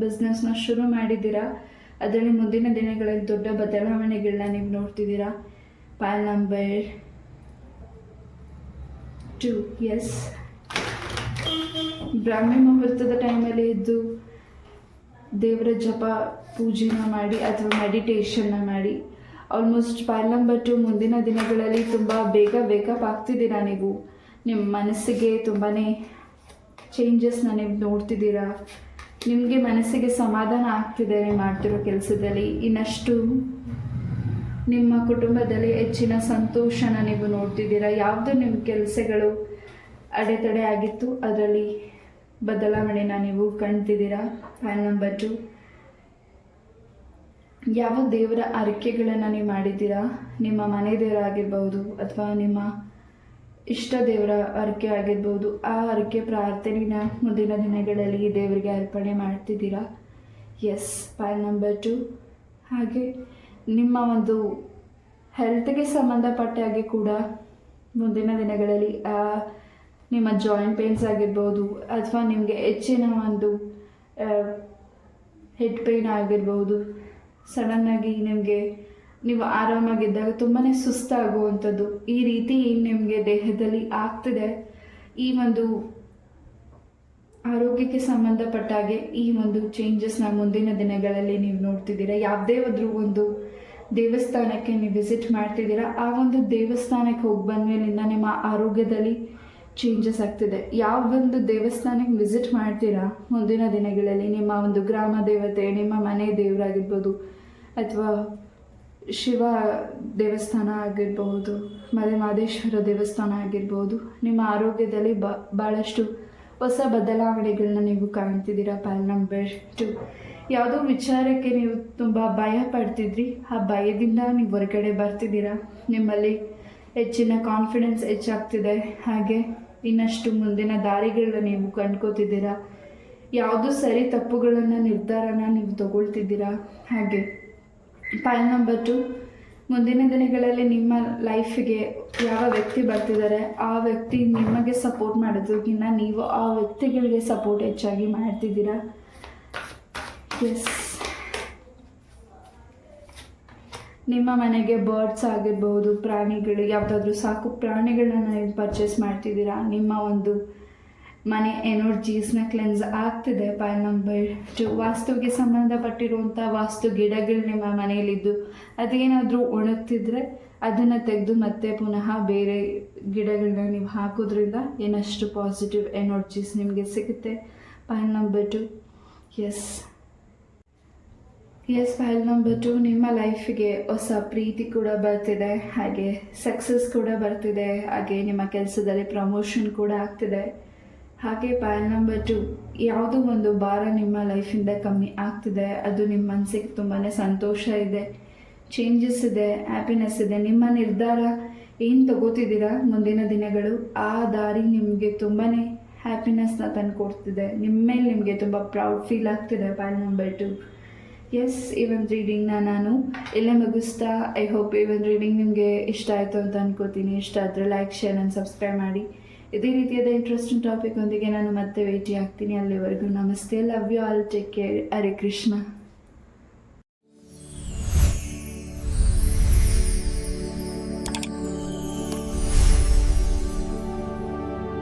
ಬಿಸ್ನೆಸ್ನ ಶುರು ಮಾಡಿದ್ದೀರಾ ಅದರಲ್ಲಿ ಮುಂದಿನ ದಿನಗಳಲ್ಲಿ ದೊಡ್ಡ ಬದಲಾವಣೆಗಳನ್ನ ನೀವು ನೋಡ್ತಿದ್ದೀರಾ. ಪಾಯಿಲ್ ನಂಬರ್ 2, ಎಸ್, ಬ್ರಾಹ್ಮಿ ಮುಹೂರ್ತದ ಟೈಮಲ್ಲಿ ಇದ್ದು ದೇವರ ಜಪ ಪೂಜೆನ ಮಾಡಿ ಅಥವಾ ಮೆಡಿಟೇಷನ್ನ ಮಾಡಿ. ಆಲ್ಮೋಸ್ಟ್ ಪಾಯಿಲ್ ನಂಬರ್ 2 ಮುಂದಿನ ದಿನಗಳಲ್ಲಿ ತುಂಬ ಬೇಗ ವೇಕಪ್ ಆಗ್ತಿದ್ದೀರಾ. ನೀವು ನಿಮ್ಮ ಮನಸ್ಸಿಗೆ ತುಂಬಾ ಚೇಂಜಸ್ನ ನೀವು ನೋಡ್ತಿದ್ದೀರಾ. ನಿಮಗೆ ಮನಸ್ಸಿಗೆ ಸಮಾಧಾನ ಆಗ್ತಿದೆ ಮಾಡ್ತಿರೋ ಕೆಲಸದಲ್ಲಿ. ಇನ್ನಷ್ಟು ನಿಮ್ಮ ಕುಟುಂಬದಲ್ಲಿ ಹೆಚ್ಚಿನ ಸಂತೋಷನ ನೀವು ನೋಡ್ತಿದ್ದೀರಾ. ಯಾವುದು ನಿಮ್ಮ ಕೆಲಸಗಳು ಅಡೆತಡೆ ಆಗಿತ್ತು ಅದರಲ್ಲಿ ಬದಲಾವಣೆನ ನೀವು ಕಾಣ್ತಿದ್ದೀರಾ. ಪಾಯಿಂಟ್ ನಂಬರ್ 2, ಯಾವ ದೇವರ ಅರಿಕೆಗಳನ್ನು ನೀವು ಮಾಡಿದ್ದೀರಾ, ನಿಮ್ಮ ಮನೆ ದೇವರ ಆಗಿರ್ಬೋದು ಅಥವಾ ನಿಮ್ಮ ಇಷ್ಟ ದೇವರ ಅರಿಕೆ ಆಗಿರ್ಬೋದು, ಆ ಅರಿಕೆ ಪ್ರಾರ್ಥನೆನ ಮುಂದಿನ ದಿನಗಳಲ್ಲಿ ದೇವರಿಗೆ ಅರ್ಪಣೆ ಮಾಡ್ತಿದ್ದೀರಾ. ಎಸ್. ಪಾಯಿಂಟ್ ನಂಬರ್ 2, ಹಾಗೆ ನಿಮ್ಮ ಒಂದು ಹೆಲ್ತ್ಗೆ ಸಂಬಂಧಪಟ್ಟ ಹಾಗೆ ಕೂಡ ಮುಂದಿನ ದಿನಗಳಲ್ಲಿ ನಿಮ್ಮ ಜಾಯಿಂಟ್ ಪೇನ್ಸ್ ಆಗಿರ್ಬೋದು ಅಥವಾ ನಿಮಗೆ ಹೆಚ್ಚಿನ ಒಂದು ಹೆಡ್ ಪೇಯ್ನ್ ಆಗಿರ್ಬೋದು, ಸಡನ್ನಾಗಿ ನೀವು ಆರಾಮಾಗಿದ್ದಾಗ ತುಂಬಾ ಸುಸ್ತಾಗುವಂಥದ್ದು, ಈ ರೀತಿ ನಿಮಗೆ ದೇಹದಲ್ಲಿ ಆಗ್ತಿದೆ. ಈ ಒಂದು ಆರೋಗ್ಯಕ್ಕೆ ಸಂಬಂಧಪಟ್ಟ ಹಾಗೆ ಈ ಒಂದು ಚೇಂಜಸ್ನ ಮುಂದಿನ ದಿನಗಳಲ್ಲಿ ನೀವು ನೋಡ್ತಿದ್ದೀರಾ. ಯಾವುದೇ ಒಂದು ದೇವಸ್ಥಾನಕ್ಕೆ ನೀವು ವಿಸಿಟ್ ಮಾಡ್ತಿದ್ದೀರಾ, ಆ ಒಂದು ದೇವಸ್ಥಾನಕ್ಕೆ ಹೋಗಿ ಬಂದಮೇಲಿಂದ ನಿಮ್ಮ ಆರೋಗ್ಯದಲ್ಲಿ ಚೇಂಜಸ್ ಆಗ್ತಿದೆ. ಯಾವ ಒಂದು ದೇವಸ್ಥಾನಕ್ಕೆ ವಿಸಿಟ್ ಮಾಡ್ತೀರಾ ಮುಂದಿನ ದಿನಗಳಲ್ಲಿ ನಿಮ್ಮ ಒಂದು ಗ್ರಾಮ ದೇವತೆ, ನಿಮ್ಮ ಮನೆ ದೇವರಾಗಿರ್ಬೋದು ಅಥವಾ ಶಿವ ದೇವಸ್ಥಾನ ಆಗಿರ್ಬೋದು, ಮಲೆಮಹದೇಶ್ವರ ದೇವಸ್ಥಾನ ಆಗಿರ್ಬೋದು, ನಿಮ್ಮ ಆರೋಗ್ಯದಲ್ಲಿ ಭಾಳಷ್ಟು ಹೊಸ ಬದಲಾವಣೆಗಳನ್ನ ನೀವು ಕಾಣ್ತಿದ್ದೀರಾ. ಪಾಯಿಂಟ್ ನಂಬರ್ 2, ಯಾವುದೋ ವಿಚಾರಕ್ಕೆ ನೀವು ತುಂಬ ಭಯ ಪಡ್ತಿದ್ರಿ, ಆ ಭಯದಿಂದ ನೀವು ಹೊರಗಡೆ ಬರ್ತಿದ್ದೀರಾ. ನಿಮ್ಮಲ್ಲಿ ಹೆಚ್ಚಿನ ಕಾನ್ಫಿಡೆನ್ಸ್ ಹೆಚ್ಚಾಗ್ತಿದೆ. ಹಾಗೆ ಇನ್ನಷ್ಟು ಮುಂದಿನ ದಾರಿಗಳನ್ನ ನೀವು ಕಂಡ್ಕೋತಿದ್ದೀರಾ. ಯಾವುದು ಸರಿ ತಪ್ಪುಗಳನ್ನು ನಿರ್ಧಾರನ ನೀವು ತಗೊಳ್ತಿದ್ದೀರಾ. ಹಾಗೆ ಪಾಯಿಂಟ್ ನಂಬರ್ 2, ಮುಂದಿನ ದಿನಗಳಲ್ಲಿ ನಿಮ್ಮ ಲೈಫಿಗೆ ಯಾವ ವ್ಯಕ್ತಿ ಬರ್ತಿದ್ದಾರೆ ಆ ವ್ಯಕ್ತಿ ನಿಮಗೆ ಸಪೋರ್ಟ್ ಮಾಡೋದಕ್ಕಿಂತ ನೀವು ಆ ವ್ಯಕ್ತಿಗಳಿಗೆ ಸಪೋರ್ಟ್ ಹೆಚ್ಚಾಗಿ ಮಾಡ್ತಿದ್ದೀರಾ. ಎಸ್. ನಿಮ್ಮ ಮನೆಗೆ ಬರ್ಡ್ಸ್ ಆಗಿರ್ಬೋದು, ಪ್ರಾಣಿಗಳು, ಯಾವುದಾದ್ರೂ ಸಾಕು ಪ್ರಾಣಿಗಳನ್ನ ನೀವು ಪರ್ಚೇಸ್ ಮಾಡ್ತಿದ್ದೀರಾ. ನಿಮ್ಮ ಒಂದು ಮನೆ ಎನರ್ಜೀಸ್ನ ಕ್ಲೆನ್ಸ್ ಆಗ್ತಿದೆ. ಪಾಯಿಂಟ್ ನಂಬರ್ 2, ವಾಸ್ತುವಿಗೆ ಸಂಬಂಧಪಟ್ಟಿರುವಂಥ ವಾಸ್ತು ಗಿಡಗಳು ನಿಮ್ಮ ಮನೆಯಲ್ಲಿದ್ದು ಅದೇನಾದರೂ ಒಣಗ್ತಿದ್ರೆ ಅದನ್ನು ತೆಗೆದು ಮತ್ತೆ ಪುನಃ ಬೇರೆ ಗಿಡಗಳನ್ನ ನೀವು ಹಾಕೋದ್ರಿಂದ ಏನಷ್ಟು ಪಾಸಿಟಿವ್ ಎನರ್ಜೀಸ್ ನಿಮಗೆ ಸಿಗುತ್ತೆ. Point number 2, yes. Point number 2, ನಿಮ್ಮ ಲೈಫಿಗೆ ಹೊಸ ಪ್ರೀತಿ ಕೂಡ ಬರ್ತಿದೆ, ಹಾಗೆ ಸಕ್ಸಸ್ ಕೂಡ ಬರ್ತಿದೆ, ಹಾಗೆ ನಿಮ್ಮ ಕೆಲಸದಲ್ಲಿ ಪ್ರಮೋಷನ್ ಕೂಡ ಆಗ್ತಿದೆ. ಹಾಗೆ ಪಾಯಿಂಟ್ ನಂಬರ್ 2, ಯಾವುದೋ ಒಂದು ಭಾರ ನಿಮ್ಮ ಲೈಫಿಂದ ಕಮ್ಮಿ ಆಗ್ತಿದೆ, ಅದು ನಿಮ್ಮ ಮನಸ್ಸಿಗೆ ತುಂಬಾ ಸಂತೋಷ ಇದೆ, ಚೇಂಜಸ್ ಇದೆ, ಹ್ಯಾಪಿನೆಸ್ ಇದೆ. ನಿಮ್ಮ ನಿರ್ಧಾರ ಏನು ತಗೋತಿದ್ದೀರಾ ಮುಂದಿನ ದಿನಗಳು, ಆ ದಾರಿ ನಿಮಗೆ ತುಂಬಾ ಹ್ಯಾಪಿನೆಸ್ನ ತಂದು ಕೊಡ್ತಿದೆ. ನಿಮ್ಮ ಮೇಲೆ ನಿಮಗೆ ತುಂಬ ಪ್ರೌಡ್ ಫೀಲ್ ಆಗ್ತಿದೆ. Point number 2, yes. ಈ ಒಂದು ರೀಡಿಂಗ್ನ ನಾನು ಇಲ್ಲೇ ಮುಗಿಸ್ತಾ, ಐ ಹೋಪ್ ಈ ಒಂದು ರೀಡಿಂಗ್ ನಿಮಗೆ ಇಷ್ಟ ಆಯಿತು ಅಂತ ಅನ್ಕೋತೀನಿ. ಇಷ್ಟ ಆದರೆ ಲೈಕ್, ಶೇರ್ ಆ್ಯಂಡ್ ಸಬ್ಸ್ಕ್ರೈಬ್ ಮಾಡಿ. ಇದೇ ರೀತಿಯಾದ ಇಂಟ್ರೆಸ್ಟಿಂಗ್ ಟಾಪಿಕ್ ಒಂದಿಗೆ ನಾನು ಮತ್ತೆ ಭೇಟಿ ಆಗ್ತೀನಿ. ಅಲ್ಲಿವರೆಗೂ ನಮಸ್ತೆ, love you all, take care, Hare Krishna.